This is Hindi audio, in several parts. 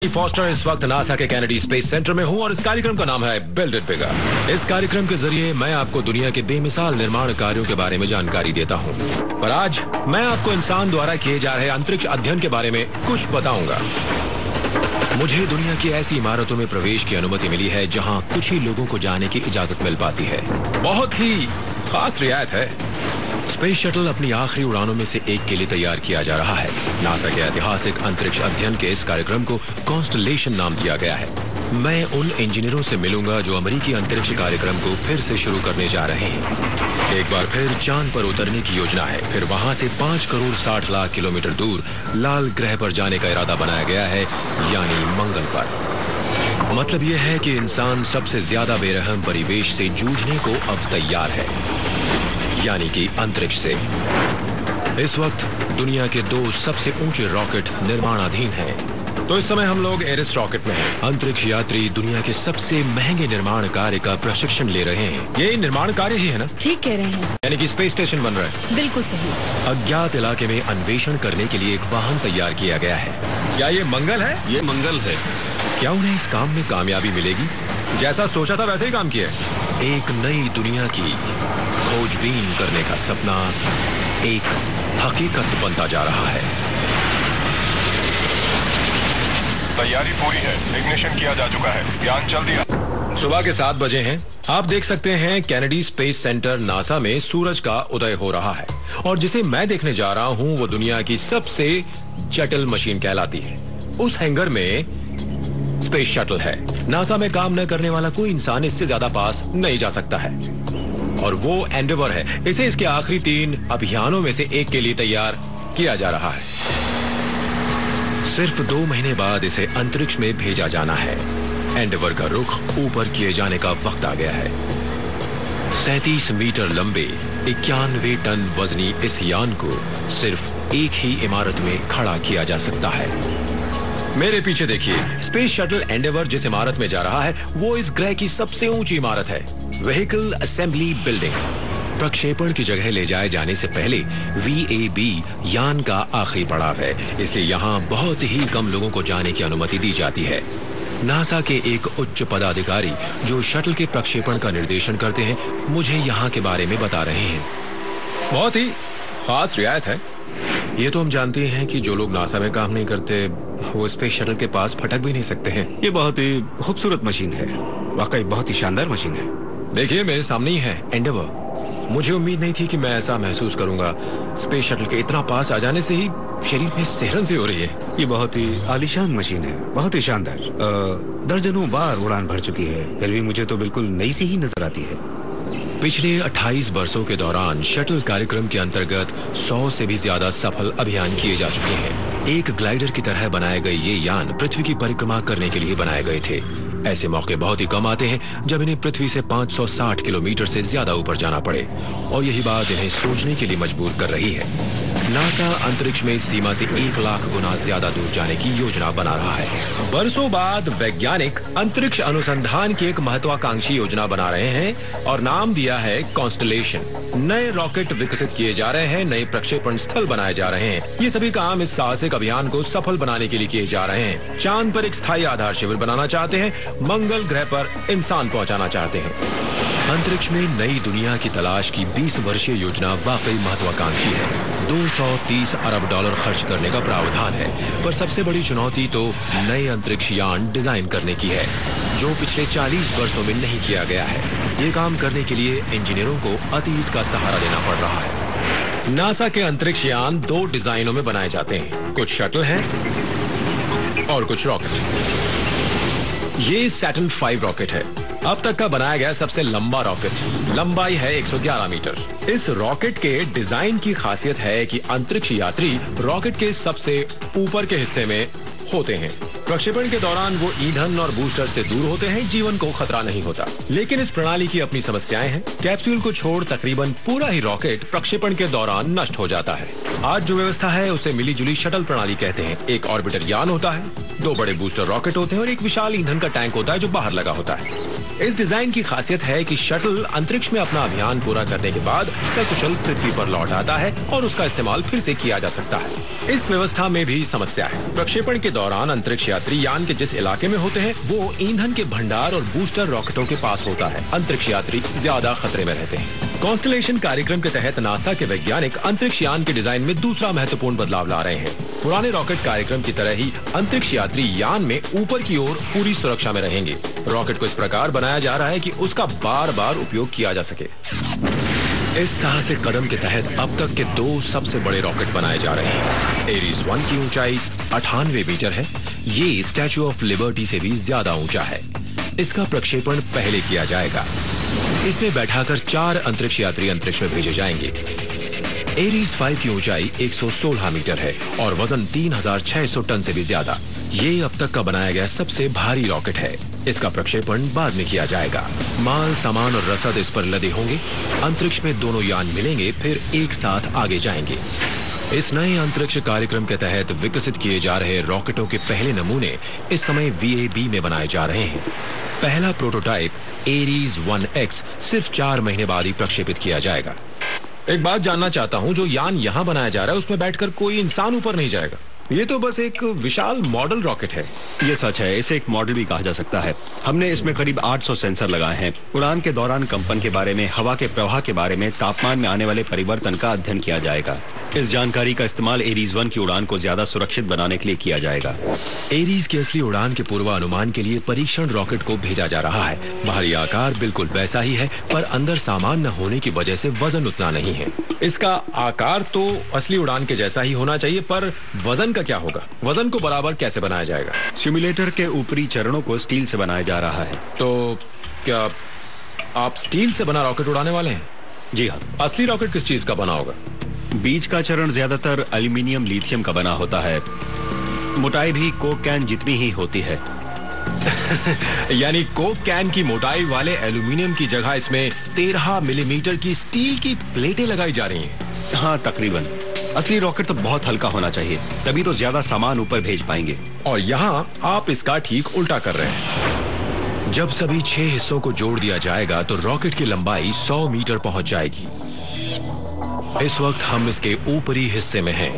फॉस्टर इस वक्त नासा के कैनेडी स्पेस सेंटर में हूँ और इस कार्यक्रम का नाम है बिल्ड इट बिगर। इस कार्यक्रम के जरिए मैं आपको दुनिया के बेमिसाल निर्माण कार्यों के बारे में जानकारी देता हूँ, पर आज मैं आपको इंसान द्वारा किए जा रहे अंतरिक्ष अध्ययन के बारे में कुछ बताऊंगा। मुझे दुनिया की ऐसी इमारतों में प्रवेश की अनुमति मिली है जहाँ कुछ ही लोगों को जाने की इजाजत मिल पाती है। बहुत ही खास रियायत है। स्पेस शटल अपनी आखिरी उड़ानों में से एक के लिए तैयार किया जा रहा है। नासा के ऐतिहासिक अंतरिक्ष अध्ययन के इस कार्यक्रम को कॉन्स्टलेशन नाम दिया गया है। मैं उन इंजीनियरों से मिलूंगा जो अमेरिकी अंतरिक्ष कार्यक्रम को फिर से शुरू करने जा रहे हैं। एक बार फिर चांद पर उतरने की योजना है, फिर वहां से 5 करोड़ 60 लाख किलोमीटर दूर लाल ग्रह पर जाने का इरादा बनाया गया है, यानी मंगल पर। मतलब यह है कि इंसान सबसे ज्यादा बेरहम परिवेश से जूझने को अब तैयार है, यानी कि अंतरिक्ष से। इस वक्त दुनिया के 2 सबसे ऊंचे रॉकेट निर्माणाधीन हैं। तो इस समय हम लोग एरिस रॉकेट में हैं। अंतरिक्ष यात्री दुनिया के सबसे महंगे निर्माण कार्य का प्रशिक्षण ले रहे हैं। ये निर्माण कार्य ही है ना? ठीक कह रहे हैं। यानी कि स्पेस स्टेशन बन रहा है। बिल्कुल सही। अज्ञात इलाके में अन्वेषण करने के लिए एक वाहन तैयार किया गया है। क्या ये मंगल है? ये मंगल है। क्या उन्हें इस काम में कामयाबी मिलेगी? जैसा सोचा था वैसे ही काम किया। एक नई दुनिया की खोजबीन करने का सपना एक हकीकत बनता जा रहा है। तैयारी पूरी है, इग्निशन किया जा चुका है, यान चल दिया। सुबह के 7 बजे हैं। आप देख सकते हैं कैनेडी स्पेस सेंटर नासा में सूरज का उदय हो रहा है और जिसे मैं देखने जा रहा हूं वो दुनिया की सबसे जटिल मशीन कहलाती है। उस हैंगर में स्पेस शटल है। नासा में काम न करने वाला कोई इंसान इससे ज्यादा पास नहीं जा सकता है और वो एंडेवर है। इसे इसके आखिरी 3 अभियानों में से एक के लिए तैयार किया जा रहा है। सिर्फ 2 महीने बाद इसे अंतरिक्ष में भेजा जाना है। एंडेवर का रुख ऊपर किए जाने का वक्त आ गया है। 37 मीटर लंबे 91 टन वजनी इस यान को सिर्फ एक ही इमारत में खड़ा किया जा सकता है। मेरे पीछे देखिए, स्पेस शटल एंडेवर जिस इमारत में जा रहा है वो इस ग्रह की सबसे ऊंची इमारत है, व्हीकल असेंबली बिल्डिंग। प्रक्षेपण की जगह ले जाए जाने से पहले VAB यान का आखिरी पड़ाव है, इसलिए यहाँ बहुत ही कम लोगों को जाने की अनुमति दी जाती है। नासा के एक उच्च पदाधिकारी जो शटल के प्रक्षेपण का निर्देशन करते हैं मुझे यहाँ के बारे में बता रहे हैं। बहुत ही खास रियायत है। ये तो हम जानते हैं कि जो लोग नासा में काम नहीं करते वो स्पेस शटल के पास फटक भी नहीं सकते हैं। ये बहुत ही खूबसूरत मशीन है, वाकई बहुत ही शानदार मशीन है। देखिए मेरे सामने ही है एंडेवर। मुझे उम्मीद नहीं थी कि मैं ऐसा महसूस करूंगा। स्पेस शटल के इतना पास आ जाने से ही शरीर में सिहरन सी हो रही है। ये बहुत ही आलीशान मशीन है, बहुत ही शानदार। दर्जनों बार उड़ान भर चुकी है, फिर भी मुझे तो बिल्कुल नई सी ही नजर आती है। पिछले 28 वर्षों के दौरान शटल कार्यक्रम के अंतर्गत 100 से भी ज्यादा सफल अभियान किए जा चुके हैं। एक ग्लाइडर की तरह बनाए गए ये यान पृथ्वी की परिक्रमा करने के लिए बनाए गए थे। ऐसे मौके बहुत ही कम आते हैं जब इन्हें पृथ्वी से 560 किलोमीटर से ज्यादा ऊपर जाना पड़े और यही बात इन्हें सोचने के लिए मजबूर कर रही है। नासा अंतरिक्ष में सीमा से 1 लाख गुना ज्यादा दूर जाने की योजना बना रहा है। बरसों बाद वैज्ञानिक अंतरिक्ष अनुसंधान की एक महत्वाकांक्षी योजना बना रहे हैं और नाम दिया है कॉन्स्टलेशन। नए रॉकेट विकसित किए जा रहे हैं, नए प्रक्षेपण स्थल बनाए जा रहे हैं। ये सभी काम इस साहसिक अभियान को सफल बनाने के लिए किए जा रहे हैं। चांद पर एक स्थायी आधार शिविर बनाना चाहते हैं, मंगल ग्रह पर इंसान पहुंचाना चाहते हैं। अंतरिक्ष में नई दुनिया की तलाश की 20 वर्षीय योजना वाकई महत्वाकांक्षी है। 230 अरब डॉलर खर्च करने का प्रावधान है, पर सबसे बड़ी चुनौती तो नए अंतरिक्ष यान डिजाइन करने की है, जो पिछले 40 वर्षों में नहीं किया गया है। ये काम करने के लिए इंजीनियरों को अतीत का सहारा लेना पड़ रहा है। नासा के अंतरिक्ष यान 2 डिजाइनों में बनाए जाते हैं, कुछ शटल हैं और कुछ रॉकेट। ये सैटर्न 5 रॉकेट है, अब तक का बनाया गया सबसे लंबा रॉकेट। लंबाई है 111 मीटर। इस रॉकेट के डिजाइन की खासियत है कि अंतरिक्ष यात्री रॉकेट के सबसे ऊपर के हिस्से में होते हैं। प्रक्षेपण के दौरान वो ईंधन और बूस्टर से दूर होते हैं, जीवन को खतरा नहीं होता। लेकिन इस प्रणाली की अपनी समस्याएं हैं। कैप्सूल को छोड़ तकरीबन पूरा ही रॉकेट प्रक्षेपण के दौरान नष्ट हो जाता है। आज जो व्यवस्था है उसे मिली जुली शटल प्रणाली कहते हैं। एक ऑर्बिटर यान होता है, 2 बड़े बूस्टर रॉकेट होते हैं और एक विशाल ईंधन का टैंक होता है जो बाहर लगा होता है। इस डिजाइन की खासियत है कि शटल अंतरिक्ष में अपना अभियान पूरा करने के बाद सकुशल पृथ्वी पर लौट आता है और उसका इस्तेमाल फिर से किया जा सकता है। इस व्यवस्था में भी समस्या है। प्रक्षेपण के दौरान अंतरिक्ष यात्री यान के जिस इलाके में होते हैं वो ईंधन के भंडार और बूस्टर रॉकेटों के पास होता है। अंतरिक्ष यात्री ज्यादा खतरे में रहते हैं। कॉन्स्टलेशन कार्यक्रम के तहत नासा के वैज्ञानिक अंतरिक्ष यान के डिजाइन में दूसरा महत्वपूर्ण बदलाव ला रहे हैं। पुराने रॉकेट कार्यक्रम की तरह ही अंतरिक्ष यात्री यान में ऊपर की ओर पूरी सुरक्षा में रहेंगे। रॉकेट को इस प्रकार बनाया जा रहा है कि उसका बार बार उपयोग किया जा सके। इस साहसिक कदम के तहत अब तक के 2 सबसे बड़े रॉकेट बनाए जा रहे हैं। एरीज 1 की ऊंचाई 98 मीटर है। ये स्टैच्यू ऑफ लिबर्टी से भी ज्यादा ऊंचा है। इसका प्रक्षेपण पहले किया जाएगा। इसमें बैठाकर 4 अंतरिक्ष यात्री अंतरिक्ष में भेजे जाएंगे। एरीज 5 की ऊंचाई 116 मीटर है और वजन 3600 टन से भी ज्यादा। ये अब तक का बनाया गया सबसे भारी रॉकेट है। इसका प्रक्षेपण बाद में किया जाएगा। माल, सामान और रसद इस पर लदे होंगे। अंतरिक्ष में दोनों यान मिलेंगे, फिर एक साथ आगे जाएंगे। इस नए अंतरिक्ष कार्यक्रम के तहत विकसित किए जा रहे रॉकेटों के पहले नमूने इस समय VAB में बनाए जा रहे हैं। पहला प्रोटोटाइप एरीज 1X सिर्फ 4 महीने बाद ही प्रक्षेपित किया जाएगा। एक बात जानना चाहता हूं, जो यान यहां बनाया जा रहा है उसमें बैठकर कोई इंसान ऊपर नहीं जाएगा। ये तो बस एक विशाल मॉडल रॉकेट है। ये सच है, इसे एक मॉडल भी कहा जा सकता है। हमने इसमें करीब 800 सेंसर लगाए हैं। उड़ान के दौरान कंपन के बारे में, हवा के प्रवाह के बारे में, तापमान में आने वाले परिवर्तन का अध्ययन किया जाएगा। इस जानकारी का इस्तेमाल एरीज 1 की उड़ान को ज्यादा सुरक्षित बनाने के लिए किया जाएगा। एरीज की असली उड़ान के पूर्वानुमान के लिए परीक्षण रॉकेट को भेजा जा रहा है। बाहरी आकार बिल्कुल वैसा ही है, पर अंदर सामान न होने की वजह से वजन उतना नहीं है। इसका आकार तो असली उड़ान के जैसा ही होना चाहिए, पर वजन का क्या होगा? वजन को बराबर कैसे बनाया जाएगा? सिम्युलेटर के ऊपरी चरणों को स्टील से बनाया जा रहा है। तो क्या आप स्टील से बना रॉकेट उड़ाने वाले हैं? जी हाँ। असली रॉकेट किस चीज का बना होगा? बीच का चरण ज्यादातर एल्यूमिनियम लिथियम का बना होता है। मोटाई भी कोक कैन जितनी ही होती है। यानी कोक कैन की मोटाई वाले एल्यूमिनियम की जगह इसमें 13 मिलीमीटर की स्टील की प्लेटें लगाई जा रही हैं। हाँ, तकरीबन। असली रॉकेट तो बहुत हल्का होना चाहिए, तभी तो ज्यादा सामान ऊपर भेज पाएंगे। और यहाँ आप इसका ठीक उल्टा कर रहे हैं। जब सभी 6 हिस्सों को जोड़ दिया जाएगा तो रॉकेट की लंबाई 100 मीटर पहुंच जाएगी। इस वक्त हम इसके ऊपरी हिस्से में हैं।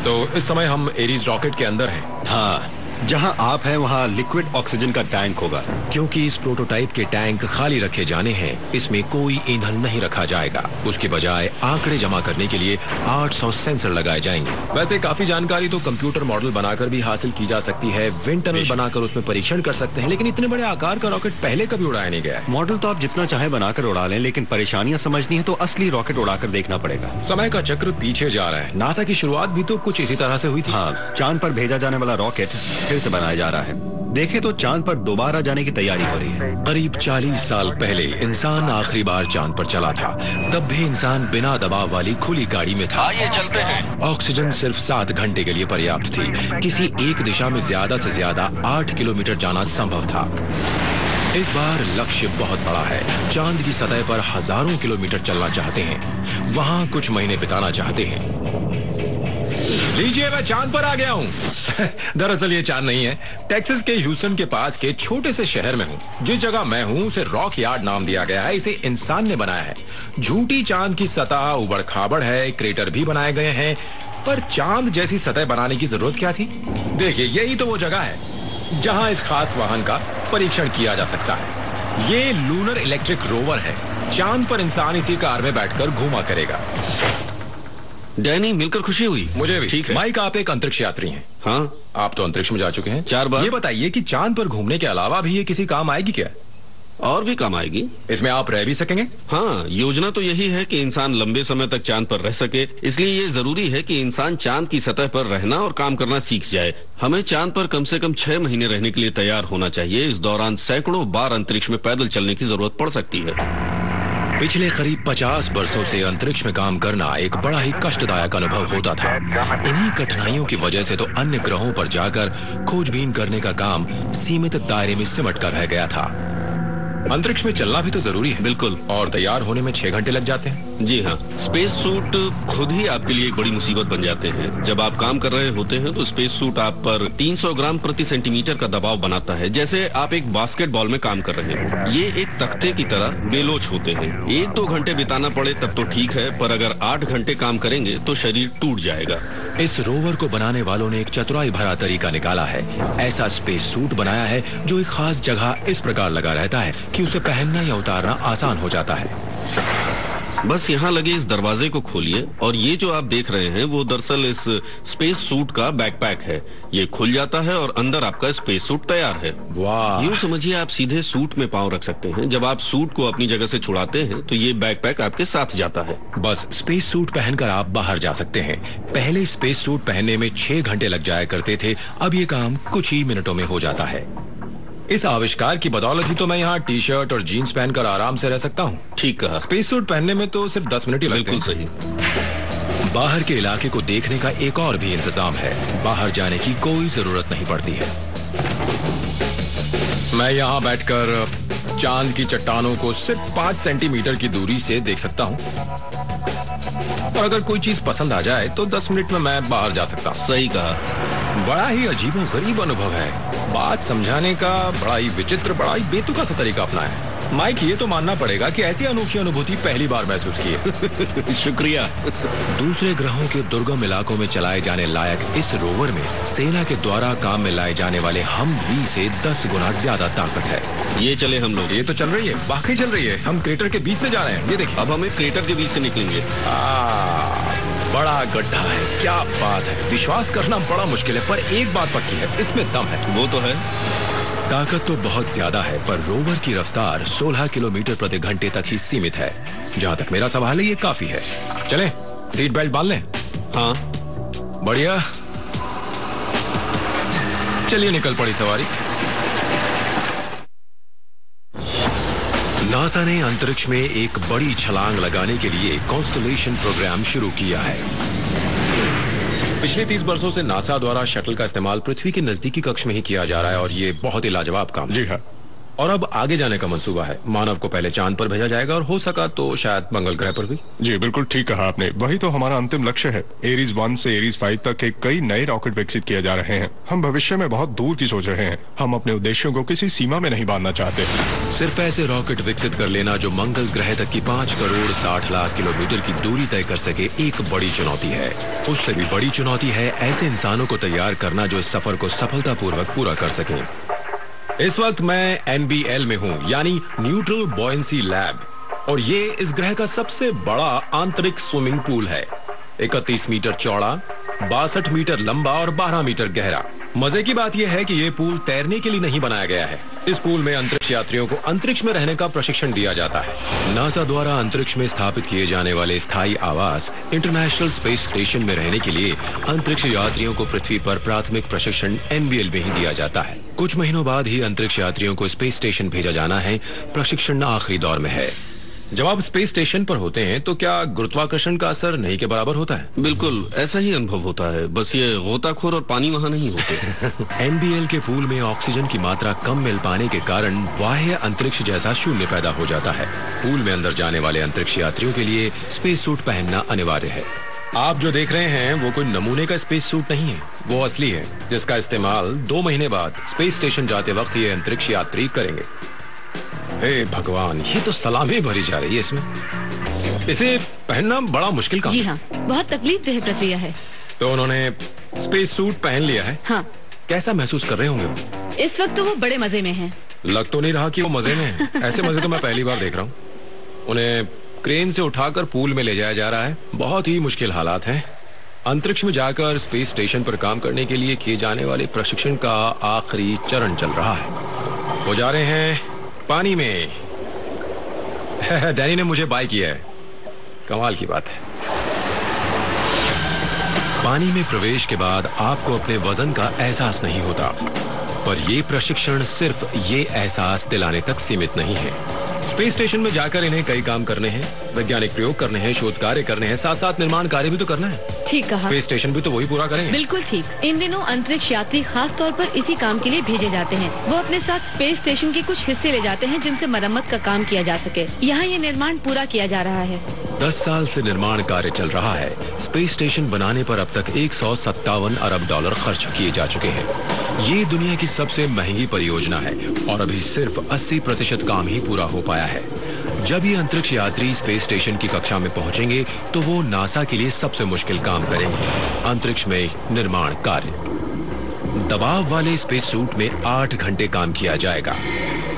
तो इस समय हम एरीज रॉकेट के अंदर हैं। हाँ, जहाँ आप हैं वहाँ लिक्विड ऑक्सीजन का टैंक होगा। क्योंकि इस प्रोटोटाइप के टैंक खाली रखे जाने हैं, इसमें कोई ईंधन नहीं रखा जाएगा। उसके बजाय आंकड़े जमा करने के लिए 800 सेंसर लगाए जाएंगे। वैसे काफी जानकारी तो कंप्यूटर मॉडल बनाकर भी हासिल की जा सकती है। विंड टनल बनाकर उसमें परीक्षण कर सकते हैं, लेकिन इतने बड़े आकार का रॉकेट पहले कभी उड़ाया नहीं गया। मॉडल तो आप जितना चाहे बनाकर उड़ा लें, लेकिन परेशानियां समझनी है तो असली रॉकेट उड़ाकर देखना पड़ेगा। समय का चक्र पीछे जा रहा है। नासा की शुरुआत भी तो कुछ इसी तरह से हुई थी। हाँ, चांद पर भेजा जाने वाला रॉकेट फिर से बनाया जा रहा है। देखें तो चांद पर दोबारा जाने की तैयारी हो रही है। करीब 40 साल पहले इंसान आखिरी बार चांद पर चला था। तब भी इंसान बिना दबाव वाली खुली गाड़ी में था। आइए चलते हैं। ऑक्सीजन सिर्फ 7 घंटे के लिए पर्याप्त थी। किसी एक दिशा में ज्यादा से ज्यादा 8 किलोमीटर जाना संभव था। इस बार लक्ष्य बहुत बड़ा है। चांद की सतह पर हजारों किलोमीटर चलना चाहते हैं। वहां कुछ महीने बिताना चाहते हैं। लीजिए, मैं चांद पर आ गया हूँ। दरअसल ये चांद नहीं है, टेक्सास के ह्यूस्टन के पास के छोटे से शहर में हूँ। जिस जगह मैं हूँ उसे रॉक यार्ड नाम दिया गया है। इसे इंसान ने बनाया है। झूठी चांद की सतह उबड़ खाबड़ है, क्रेटर भी बनाए गए हैं, पर चांद जैसी सतह बनाने की जरूरत क्या थी? देखिए, यही तो वो जगह है जहाँ इस खास वाहन का परीक्षण किया जा सकता है। ये लूनर इलेक्ट्रिक रोवर है। चांद पर इंसान इसी कार में बैठकर घूमा करेगा। डैनी, मिलकर खुशी हुई। मुझे भी। ठीक है। माइक, आप एक अंतरिक्ष यात्री हैं। हाँ, आप तो अंतरिक्ष में जा चुके हैं 4 बार। ये बताइए कि चांद पर घूमने के अलावा भी ये किसी काम आएगी क्या? और भी काम आएगी। इसमें आप रह भी सकेंगे? हाँ, योजना तो यही है कि इंसान लंबे समय तक चांद पर रह सके। इसलिए ये जरूरी है कि इंसान चांद की सतह पर रहना और काम करना सीख जाए। हमें चांद पर कम से कम 6 महीने रहने के लिए तैयार होना चाहिए। इस दौरान सैकड़ों बार अंतरिक्ष में पैदल चलने की जरूरत पड़ सकती है। पिछले करीब 50 वर्षों से अंतरिक्ष में काम करना एक बड़ा ही कष्टदायक अनुभव होता था। इन्हीं कठिनाइयों की वजह से तो अन्य ग्रहों पर जाकर खोजबीन करने का काम सीमित दायरे में सिमट कर रह गया था। अंतरिक्ष में चलना भी तो जरूरी है। बिल्कुल। और तैयार होने में 6 घंटे लग जाते हैं। जी हाँ, स्पेस सूट खुद ही आपके लिए एक बड़ी मुसीबत बन जाते हैं। जब आप काम कर रहे होते हैं तो स्पेस सूट आप पर 300 ग्राम प्रति सेंटीमीटर का दबाव बनाता है, जैसे आप एक बास्केटबॉल में काम कर रहे हो। ये एक तख्ते की तरह बेलोच होते हैं। 1-2 घंटे बिताना पड़े तब तो ठीक है, पर अगर 8 घंटे काम करेंगे तो शरीर टूट जाएगा। इस रोवर को बनाने वालों ने एक चतुराई भरा तरीका निकाला है। ऐसा स्पेस सूट बनाया है जो एक खास जगह इस प्रकार लगा रहता है कि उसे पहनना या उतारना आसान हो जाता है। बस यहाँ लगे इस दरवाजे को खोलिए और ये जो आप देख रहे हैं वो दरअसल इस स्पेस सूट का बैकपैक है। ये खुल जाता है और अंदर आपका स्पेस सूट तैयार है। वाह! यूँ समझिए आप सीधे सूट में पाँव रख सकते हैं। जब आप सूट को अपनी जगह से छुड़ाते हैं तो ये बैकपैक आपके साथ जाता है। बस स्पेस सूट पहनकर आप बाहर जा सकते हैं। पहले स्पेस सूट पहनने में 6 घंटे लग जाया करते थे, अब ये काम कुछ ही मिनटों में हो जाता है। इस आविष्कार की बदौलत ही तो मैं यहाँ टी शर्ट और जीन्स पहनकर आराम से रह सकता हूँ। ठीक कहा। स्पेस सूट पहनने में तो सिर्फ 10 मिनट ही लगते हैं। बिल्कुल सही। बाहर के इलाके को देखने का एक और भी इंतजाम है। बाहर जाने की कोई जरूरत नहीं पड़ती है। मैं यहाँ बैठकर चांद की चट्टानों को सिर्फ 5 सेंटीमीटर की दूरी से देख सकता हूँ, और अगर कोई चीज पसंद आ जाए तो 10 मिनट में मैं बाहर जा सकता हूँ। सही कहा। बड़ा ही अजीबोगरीब अनुभव है। बात समझाने का बड़ा ही विचित्र, बड़ा ही बेतुका सा तरीका अपनाया है। माइक, ये तो मानना पड़ेगा कि ऐसी अनोखी अनुभूति पहली बार महसूस की है। शुक्रिया। दूसरे ग्रहों के दुर्गम इलाकों में चलाए जाने लायक इस रोवर में सेना के द्वारा काम में लाए जाने वाले Humvee से 10 गुना ज्यादा ताकत है। ये चले हम लोग। ये तो चल रही है, वाकई चल रही है। हम क्रेटर के बीच से जा रहे हैं। ये देखिए। अब हमें क्रेटर के बीच से निकलेंगे। बड़ा गड्ढा है। क्या बात है, विश्वास करना बड़ा मुश्किल है, पर एक बात पक्की है, इसमें दम है। वो तो है। ताकत तो बहुत ज्यादा है, पर रोवर की रफ्तार 16 किलोमीटर प्रति घंटे तक ही सीमित है। जहाँ तक मेरा सवाल है, ये काफी है। चलें, सीट बेल्ट बांध लें। हाँ, बढ़िया। चलिए, निकल पड़ी सवारी। नासा ने अंतरिक्ष में एक बड़ी छलांग लगाने के लिए कॉन्स्टलेशन प्रोग्राम शुरू किया है। पिछले 30 वर्षों से नासा द्वारा शटल का इस्तेमाल पृथ्वी के नजदीकी कक्ष में ही किया जा रहा है, और ये बहुत ही लाजवाब काम है। जी हाँ। और अब आगे जाने का मंसूबा है। मानव को पहले चांद पर भेजा जाएगा, और हो सका तो शायद मंगल ग्रह पर भी। जी बिल्कुल ठीक कहा आपने। वही तो हमारा अंतिम लक्ष्य है। एरीज 1 से एरीज 5 तक के कई नए रॉकेट विकसित किए जा रहे हैं। हम भविष्य में बहुत दूर की सोच रहे हैं। हम अपने उद्देश्यों को किसी सीमा में नहीं बांधना चाहते। सिर्फ ऐसे रॉकेट विकसित कर लेना जो मंगल ग्रह तक की 5 करोड़ 60 लाख किलोमीटर की दूरी तय कर सके, एक बड़ी चुनौती है। उससे भी बड़ी चुनौती है ऐसे इंसानों को तैयार करना जो इस सफर को सफलतापूर्वक पूरा कर सकें। इस वक्त मैं NBL में हूँ, यानी न्यूट्रल बॉयंसी लैब, और ये इस ग्रह का सबसे बड़ा आंतरिक स्विमिंग पूल है। 31 मीटर चौड़ा, 62 मीटर लंबा और 12 मीटर गहरा। मजे की बात यह है कि ये पूल तैरने के लिए नहीं बनाया गया है। इस पूल में अंतरिक्ष यात्रियों को अंतरिक्ष में रहने का प्रशिक्षण दिया जाता है। नासा द्वारा अंतरिक्ष में स्थापित किए जाने वाले स्थायी आवास इंटरनेशनल स्पेस स्टेशन में रहने के लिए अंतरिक्ष यात्रियों को पृथ्वी पर प्राथमिक प्रशिक्षण NBL में ही दिया जाता है। कुछ महीनों बाद ही अंतरिक्ष यात्रियों को स्पेस स्टेशन भेजा जाना है। प्रशिक्षण आखिरी दौर में है। जब आप स्पेस स्टेशन पर होते हैं तो क्या गुरुत्वाकर्षण का असर नहीं के बराबर होता है? बिल्कुल ऐसा ही अनुभव होता है, बस ये गोताखोर और पानी वहाँ नहीं होते। NBL के पूल में ऑक्सीजन की मात्रा कम मिल पाने के कारण बाह्य अंतरिक्ष जैसा शून्य पैदा हो जाता है। पूल में अंदर जाने वाले अंतरिक्ष यात्रियों के लिए स्पेस सूट पहनना अनिवार्य है। आप जो देख रहे हैं वो कोई नमूने का स्पेस सूट नहीं है, वो असली है, जिसका इस्तेमाल 2 महीने बाद स्पेस स्टेशन जाते वक्त ये अंतरिक्ष यात्री करेंगे। हे भगवान, ये तो सलामी भरी जा रही है इसमें। इसे पहनना बड़ा मुश्किल काम। जी हाँ, बहुत तकलीफदेह प्रक्रिया है। तो उन्होंने स्पेस सूट पहन लिया है। हाँ। कैसा महसूस कर रहे होंगे वो? इस वक्त तो वो बड़े मजे में हैं। लग तो नहीं रहा कि वो मजे में है। ऐसे मजे तो मैं पहली बार देख रहा हूँ। उन्हें क्रेन से उठाकर पूल में ले जाया जा रहा है। बहुत ही मुश्किल हालात हैं। अंतरिक्ष में जाकर स्पेस स्टेशन पर काम करने के लिए किए जाने वाले प्रशिक्षण का आखिरी चरण चल रहा है। वो जा रहे हैं पानी में। डैनी ने मुझे बाय किया है। कमाल की बात है। पानी में प्रवेश के बाद आपको अपने वजन का एहसास नहीं होता, पर यह प्रशिक्षण सिर्फ ये एहसास दिलाने तक सीमित नहीं है। स्पेस स्टेशन में जाकर इन्हें कई काम करने हैं। वैज्ञानिक प्रयोग करने हैं, शोध कार्य करने हैं, साथ साथ निर्माण कार्य भी तो करना है। ठीक कहा। स्पेस स्टेशन भी तो वही पूरा करेंगे। बिल्कुल ठीक। इन दिनों अंतरिक्ष यात्री खास तौर पर इसी काम के लिए भेजे जाते हैं। वो अपने साथ स्पेस स्टेशन के कुछ हिस्से ले जाते हैं जिनसे मरम्मत का काम किया जा सके। यहाँ ये निर्माण पूरा किया जा रहा है। 10 साल से निर्माण कार्य चल रहा है। स्पेस स्टेशन बनाने पर अब तक 157 अरब डॉलर खर्च किए जा चुके हैं। ये दुनिया की सबसे महंगी परियोजना है और अभी सिर्फ 80% काम ही पूरा हो पाया है। जब ये अंतरिक्ष यात्री स्पेस स्टेशन की कक्षा में पहुंचेंगे तो वो नासा के लिए सबसे मुश्किल काम करेंगे, अंतरिक्ष में निर्माण कार्य। दबाव वाले स्पेस सूट में 8 घंटे काम किया जाएगा।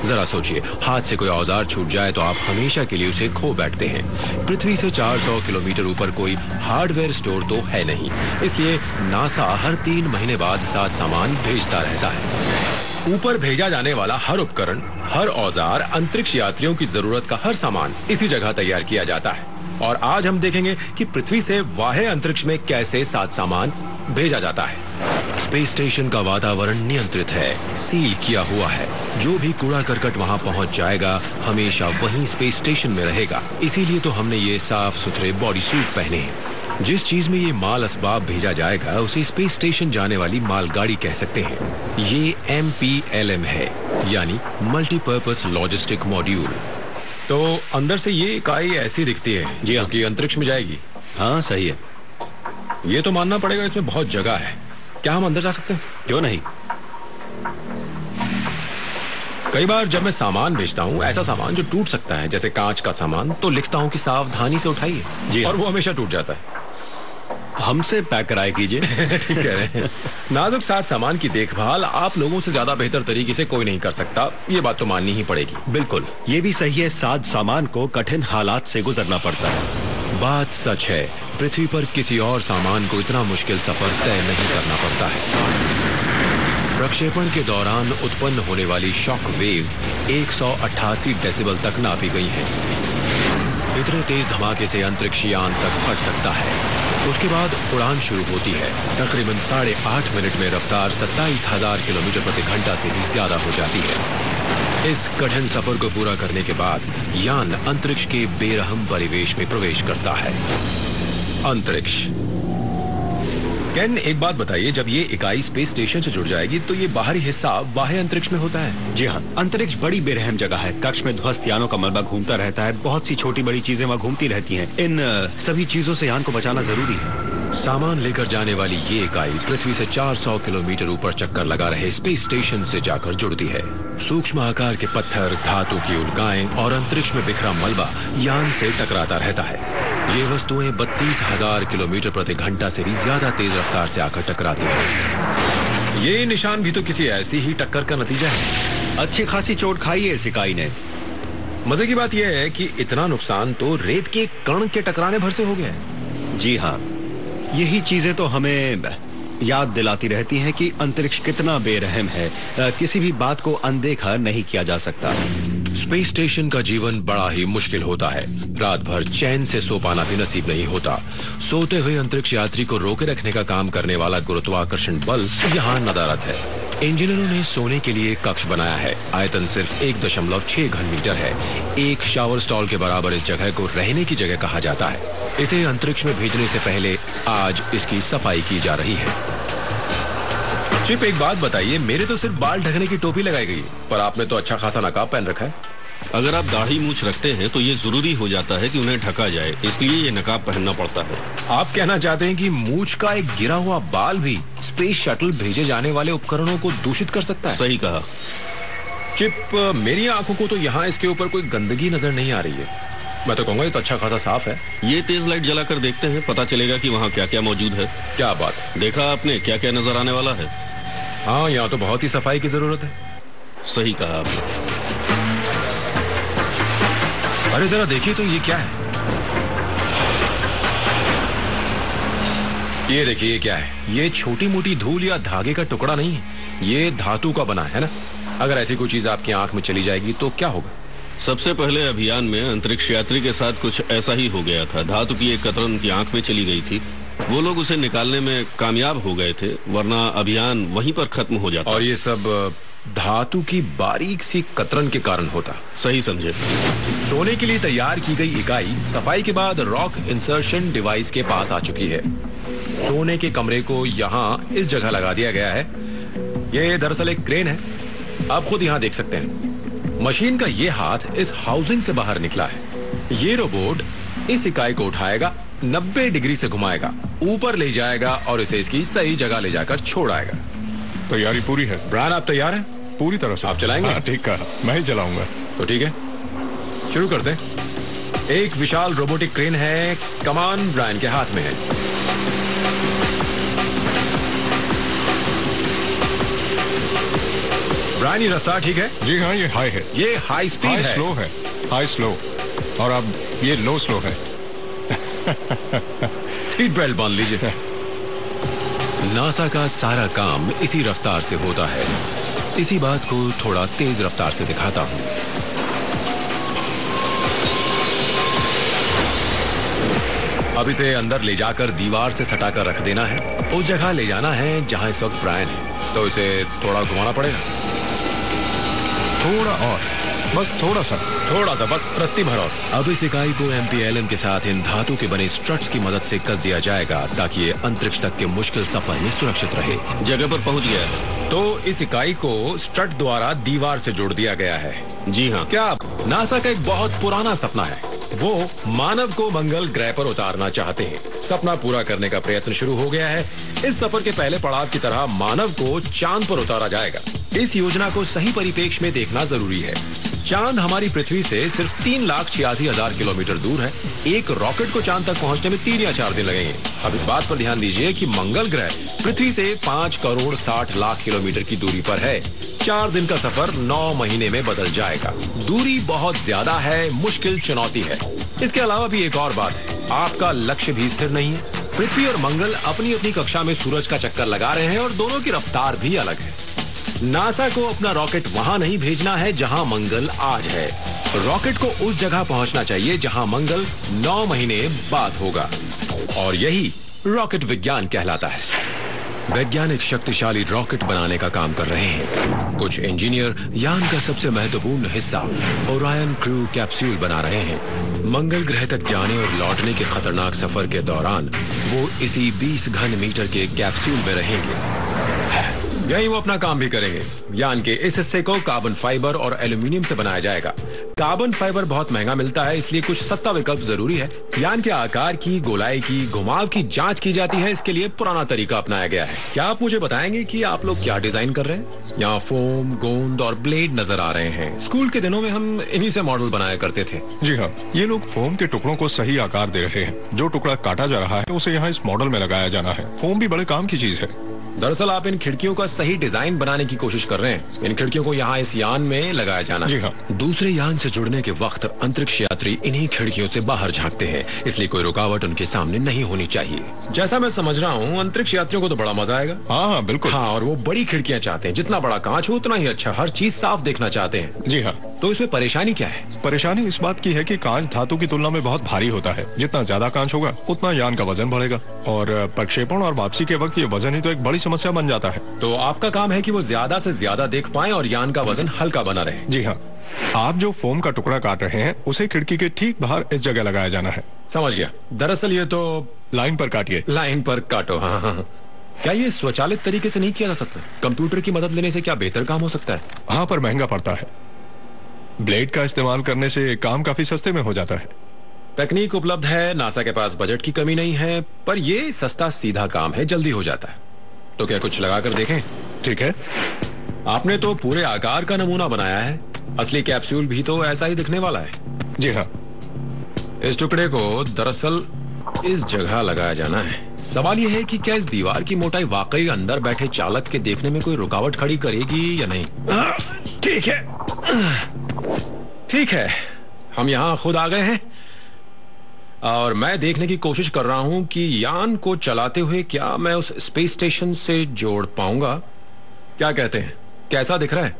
जरा सोचिए, हाथ से कोई औजार छूट जाए तो आप हमेशा के लिए उसे खो बैठते हैं। पृथ्वी से 400 किलोमीटर ऊपर कोई हार्डवेयर स्टोर तो है नहीं, इसलिए नासा हर 3 महीने बाद साथ सामान भेजता रहता है। ऊपर भेजा जाने वाला हर उपकरण, हर औजार, अंतरिक्ष यात्रियों की जरूरत का हर सामान इसी जगह तैयार किया जाता है। और आज हम देखेंगे कि पृथ्वी से बाह्य अंतरिक्ष में कैसे साथ सामान भेजा जाता है। स्पेस स्टेशन का वातावरण नियंत्रित है, सील किया हुआ है। जो भी कूड़ा करकट वहां पहुंच जाएगा हमेशा वहीं स्पेस स्टेशन में रहेगा। इसीलिए तो हमने ये साफ सुथरे बॉडी सूट पहने हैं। जिस चीज में ये माल असबाब भेजा जाएगा उसे स्पेस स्टेशन जाने वाली मालगाड़ी कह सकते हैं। ये MPLM है, यानी मल्टीपर्पस लॉजिस्टिक मॉड्यूल। तो अंदर से ये इकाई ऐसी दिखती है जी जो कि अंतरिक्ष में जाएगी। हाँ सही है। ये तो मानना पड़ेगा इसमें बहुत जगह है। क्या हम अंदर जा सकते हैं? क्यों नहीं। कई बार जब मैं सामान भेजता हूँ, ऐसा सामान जो टूट सकता है जैसे कांच का सामान, तो लिखता हूँ कि सावधानी से उठाइए जी। और वो हमेशा टूट जाता है। हमसे पैक कराए कीजिए। ठीक कह रहे हैं। नाजुक साथ सामान की देखभाल आप लोगों से ज्यादा बेहतर तरीके से कोई नहीं कर सकता, ये बात तो माननी ही पड़ेगी। बिल्कुल, ये भी सही है। साथ सामान को कठिन हालात से गुजरना पड़ता है। बात सच है, पृथ्वी पर किसी और सामान को इतना मुश्किल सफर तय नहीं करना पड़ता है। प्रक्षेपण के दौरान उत्पन्न होने वाली शॉक वेव्स 188 डेसिबल तक नापी गई हैं। इतने तेज धमाके से अंतरिक्ष यान तक फट सकता है। उसके बाद उड़ान शुरू होती है। तकरीबन 8.5 मिनट में रफ्तार 27,000 किलोमीटर प्रति घंटा से भी ज्यादा हो जाती है। इस कठिन सफर को पूरा करने के बाद यान अंतरिक्ष के बेरहम परिवेश में प्रवेश करता है। अंतरिक्ष। केन, एक बात बताइए, जब ये इकाई स्पेस स्टेशन से जुड़ जाएगी तो ये बाहरी हिस्सा बाह्य अंतरिक्ष में होता है? जी हाँ, अंतरिक्ष बड़ी बेरहम जगह है। कक्ष में ध्वस्त यानों का मलबा घूमता रहता है। बहुत सी छोटी बड़ी चीजें वहाँ घूमती रहती हैं। इन सभी चीजों से यान को बचाना जरूरी है। सामान लेकर जाने वाली ये इकाई पृथ्वी से 400 किलोमीटर ऊपर चक्कर लगा रहे स्पेस स्टेशन से जाकर जुड़ती है। सूक्ष्म आकार के पत्थर, धातु की उल्काएं और अंतरिक्ष में बिखरा मलबा यान से टकराता रहता है। ये वस्तुएं 32,000 किलोमीटर प्रति घंटा से भी ज्यादा तेज रफ्तार से आकर टकराती हैं। ये निशान भी तो किसी ऐसी ही टक्कर का नतीजा है। अच्छी खासी चोट खाई है इस इकाई ने। मजे की बात यह है कि इतना नुकसान तो रेत के कण के टकराने भर से हो गया है। जी हाँ, यही चीजें तो हमें याद दिलाती रहती हैं कि अंतरिक्ष कितना बेरहम है। किसी भी बात को अनदेखा नहीं किया जा सकता। स्पेस स्टेशन का जीवन बड़ा ही मुश्किल होता है। रात भर चैन से सो पाना भी नसीब नहीं होता। सोते हुए अंतरिक्ष यात्री को रोके रखने का काम करने वाला गुरुत्वाकर्षण बल यहाँ नदारत है। इंजीनियरों ने सोने के लिए कक्ष बनाया है। आयतन सिर्फ 1.6 घन मीटर है। एक शावर स्टॉल के बराबर इस जगह को रहने की जगह कहा जाता है। इसे अंतरिक्ष में भेजने से पहले आज इसकी सफाई की जा रही है। चिप, एक बात बताइए, मेरे तो सिर्फ बाल ढकने की टोपी लगाई गई, पर आपने तो अच्छा खासा नकाब पहन रखा है। अगर आप दाढ़ी मूछ रखते हैं तो ये जरूरी हो जाता है कि उन्हें ढका जाए, इसलिए ये नकाब पहनना पड़ता है। आप कहना चाहते हैं कि मूछ का एक गिरा हुआ बाल भी स्पेस शटल भेजे जाने वाले उपकरणों को दूषित कर सकता है? सही कहा। चिप, मेरी आंखों को तो यहाँ इसके ऊपर कोई गंदगी नजर नहीं आ रही है। मैं तो कहूँगा ये तो अच्छा खासा साफ है। ये तेज लाइट जलाकर देखते हैं, पता चलेगा कि वहाँ क्या क्या मौजूद है। क्या बात, देखा आपने क्या क्या नजर आने वाला है? हाँ, यहाँ तो बहुत ही सफाई की जरूरत है। सही कहा आपने। अरे जरा देखिए तो ये क्या है? ये देखिए, ये क्या है? ये छोटी मोटी धूल या धागे का टुकड़ा नहीं है, ये धातु का बना है ना। अगर ऐसी कोई चीज आपकी आंख में चली जाएगी तो क्या होगा? सबसे पहले अभियान में अंतरिक्ष यात्री के साथ कुछ ऐसा ही हो गया था। धातु की एक कतरन की आंख में चली गई थी। वो लोग उसे निकालने में कामयाब हो गए थे, वरना अभियान वहीं पर खत्म हो जाता। और ये सब धातु की बारीक सी कतरन के कारण होता। सही समझे। सोने के लिए तैयार की गई इकाई सफाई के बाद रॉक इंसर्शन डिवाइस के पास आ चुकी है। सोने के कमरे को यहाँ इस जगह लगा दिया गया है। ये दरअसल एक क्रेन है, आप खुद यहाँ देख सकते हैं। मशीन का ये हाथ इस हाउसिंग से बाहर निकला है। ये रोबोट इस इकाई को उठाएगा, 90 डिग्री से घुमाएगा, ऊपर ले जाएगा और इसे इसकी सही जगह ले जाकर छोड़ आएगा। तैयारी पूरी है। ब्रायन, आप तैयार हैं? पूरी तरह से। आप चलाएंगे? हाँ, ठीक कहा, मैं ही चलाऊंगा। तो ठीक है, शुरू करते हैं। एक विशाल रोबोटिक क्रेन है, कमान ब्रायन के हाथ में है। ब्रायन, ये रफ्तार ठीक है? जी हाँ, ये हाई है। ये हाई स्पीड हाई है। स्लो है, हाई स्लो, और अब ये लो स्लो है। सीट बेल्ट बांध लीजिए। नासा का सारा काम इसी रफ्तार से होता है। इसी बात को थोड़ा तेज रफ्तार से दिखाता हूं। अब इसे अंदर ले जाकर दीवार से सटाकर रख देना है। उस जगह ले जाना है जहां इस वक्त ब्रायन है, तो इसे थोड़ा घुमाना पड़ेगा। थोड़ा और, बस थोड़ा सा, बस रत्ती भर और। अब इस इकाई को MPLM के साथ इन धातु के बने स्ट्रट्स की मदद से कस दिया जाएगा ताकि ये अंतरिक्ष तक के मुश्किल सफर में सुरक्षित रहे। जगह पर पहुंच गया है। तो इस इकाई को स्ट्रट द्वारा दीवार से जोड़ दिया गया है। जी हाँ। क्या नासा का एक बहुत पुराना सपना है। वो मानव को मंगल ग्रह पर उतारना चाहते हैं। सपना पूरा करने का प्रयत्न शुरू हो गया है। इस सफर के पहले पड़ाव की तरह मानव को चांद पर उतारा जाएगा। इस योजना को सही परिप्रेक्ष्य में देखना जरूरी है। चांद हमारी पृथ्वी से सिर्फ 3,86,000 किलोमीटर दूर है। एक रॉकेट को चांद तक पहुंचने में 3 या 4 दिन लगेंगे। अब इस बात पर ध्यान दीजिए कि मंगल ग्रह पृथ्वी से 5,60,00,000 किलोमीटर की दूरी पर है। 4 दिन का सफर 9 महीने में बदल जाएगा। दूरी बहुत ज्यादा है, मुश्किल चुनौती है। इसके अलावा भी एक और बात है, आपका लक्ष्य भी स्थिर नहीं है। पृथ्वी और मंगल अपनी अपनी कक्षा में सूरज का चक्कर लगा रहे हैं और दोनों की रफ्तार भी अलग है। नासा को अपना रॉकेट वहां नहीं भेजना है जहां मंगल आज है। रॉकेट को उस जगह पहुंचना चाहिए जहां मंगल 9 महीने बाद होगा। और यही रॉकेट विज्ञान कहलाता है। वैज्ञानिक शक्तिशाली रॉकेट बनाने का काम कर रहे हैं। कुछ इंजीनियर यान का सबसे महत्वपूर्ण हिस्सा ओरायन क्रू कैप्सूल बना रहे हैं। मंगल ग्रह तक जाने और लौटने के खतरनाक सफर के दौरान वो इसी 20 घन मीटर के कैप्सूल में रहेंगे। यही वो अपना काम भी करेंगे। यान के इस हिस्से को कार्बन फाइबर और एल्यूमिनियम से बनाया जाएगा। कार्बन फाइबर बहुत महंगा मिलता है, इसलिए कुछ सस्ता विकल्प जरूरी है। यान के आकार की, गोलाई की, घुमाव की जांच की जाती है। इसके लिए पुराना तरीका अपनाया गया है। क्या आप मुझे बताएंगे कि आप लोग क्या डिजाइन कर रहे हैं? यहाँ फोम, गोंद और ब्लेड नजर आ रहे हैं। स्कूल के दिनों में हम इन्हीं से मॉडल बनाया करते थे। जी हाँ, ये लोग फोम के टुकड़ों को सही आकार दे रहे हैं। जो टुकड़ा काटा जा रहा है उसे यहाँ इस मॉडल में लगाया जाना है। फोम भी बड़े काम की चीज है। दरअसल आप इन खिड़कियों का सही डिजाइन बनाने की कोशिश कर रहे हैं। इन खिड़कियों को यहाँ इस यान में लगाया जाना है। जी हाँ। दूसरे यान से जुड़ने के वक्त अंतरिक्ष यात्री इन्हीं खिड़कियों से बाहर झांकते हैं, इसलिए कोई रुकावट उनके सामने नहीं होनी चाहिए। जैसा मैं समझ रहा हूँ, अंतरिक्ष यात्रियों को तो बड़ा मजा आएगा। हाँ बिल्कुल। हाँ, और वो बड़ी खिड़कियाँ चाहते हैं। जितना बड़ा कांच हो उतना ही अच्छा। हर चीज साफ देखना चाहते हैं। जी हाँ। तो इसमें परेशानी क्या है? परेशानी इस बात की है कि कांच धातु की तुलना में बहुत भारी होता है। जितना ज्यादा कांच होगा उतना यान का वजन बढ़ेगा, और प्रक्षेपण और वापसी के वक्त ये वजन ही तो एक बड़ी समस्या बन जाता है। तो आपका काम है कि वो ज्यादा से ज्यादा देख पाएं और यान का वजन हल्का बना रहे। जी हाँ। आप जो फोम का टुकड़ा काट रहे हैं उसे खिड़की के ठीक बाहर इस जगह लगाया जाना है। समझ गया। दरअसल ये तो लाइन पर काटिए। लाइन पर काटो। हाँ। क्या ये स्वचालित तरीके से नहीं किया जा सकता? कंप्यूटर की मदद लेने से क्या बेहतर काम हो सकता है? हाँ, पर महंगा पड़ता है। ब्लेड का इस्तेमाल करने से काम काफी सस्ते में हो जाता है। तकनीक उपलब्ध है, नासा के पास बजट की कमी नहीं है, पर ये सस्ता सीधा काम है, जल्दी हो जाता है। तो क्या कुछ लगा कर देखें? ठीक है। आपने तो पूरे आकार का नमूना बनाया है। असली कैप्सूल भी तो ऐसा ही दिखने वाला है। जी हाँ। इस टुकड़े को दरअसल इस जगह लगाया जाना है। सवाल यह है कि क्या इस दीवार की मोटाई वाकई अंदर बैठे चालक के देखने में कोई रुकावट खड़ी करेगी या नहीं? ठीक है, ठीक है। हम यहाँ खुद आ गए हैं और मैं देखने की कोशिश कर रहा हूं कि यान को चलाते हुए क्या मैं उस स्पेस स्टेशन से जोड़ पाऊंगा। क्या कहते हैं, कैसा दिख रहा है?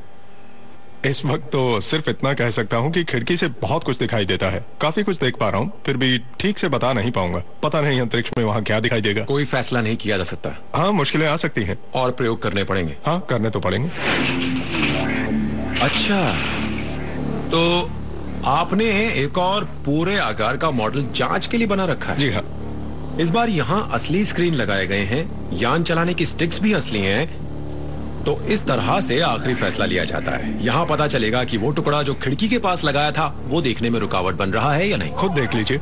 इस वक्त तो सिर्फ इतना कह सकता हूँ कि खिड़की से बहुत कुछ दिखाई देता है, काफी कुछ देख पा रहा हूँ, फिर भी ठीक से बता नहीं पाऊंगा। पता नहीं अंतरिक्ष में वहाँ क्या दिखाई देगा। कोई फैसला नहीं किया जा सकता। हाँ, मुश्किलें आ सकती हैं और प्रयोग करने पड़ेंगे। हाँ, करने तो पड़ेंगे। अच्छा, तो आपने एक और पूरे आकार का मॉडल जांच के लिए बना रखा है? जी हाँ। इस बार यहाँ असली स्क्रीन लगाए गए हैं, यान चलाने की स्टिक्स भी असली हैं, तो इस तरह से आखिरी फैसला लिया जाता है। यहाँ पता चलेगा कि वो टुकड़ा जो खिड़की के पास लगाया था वो देखने में रुकावट बन रहा है या नहीं। खुद देख लीजिए।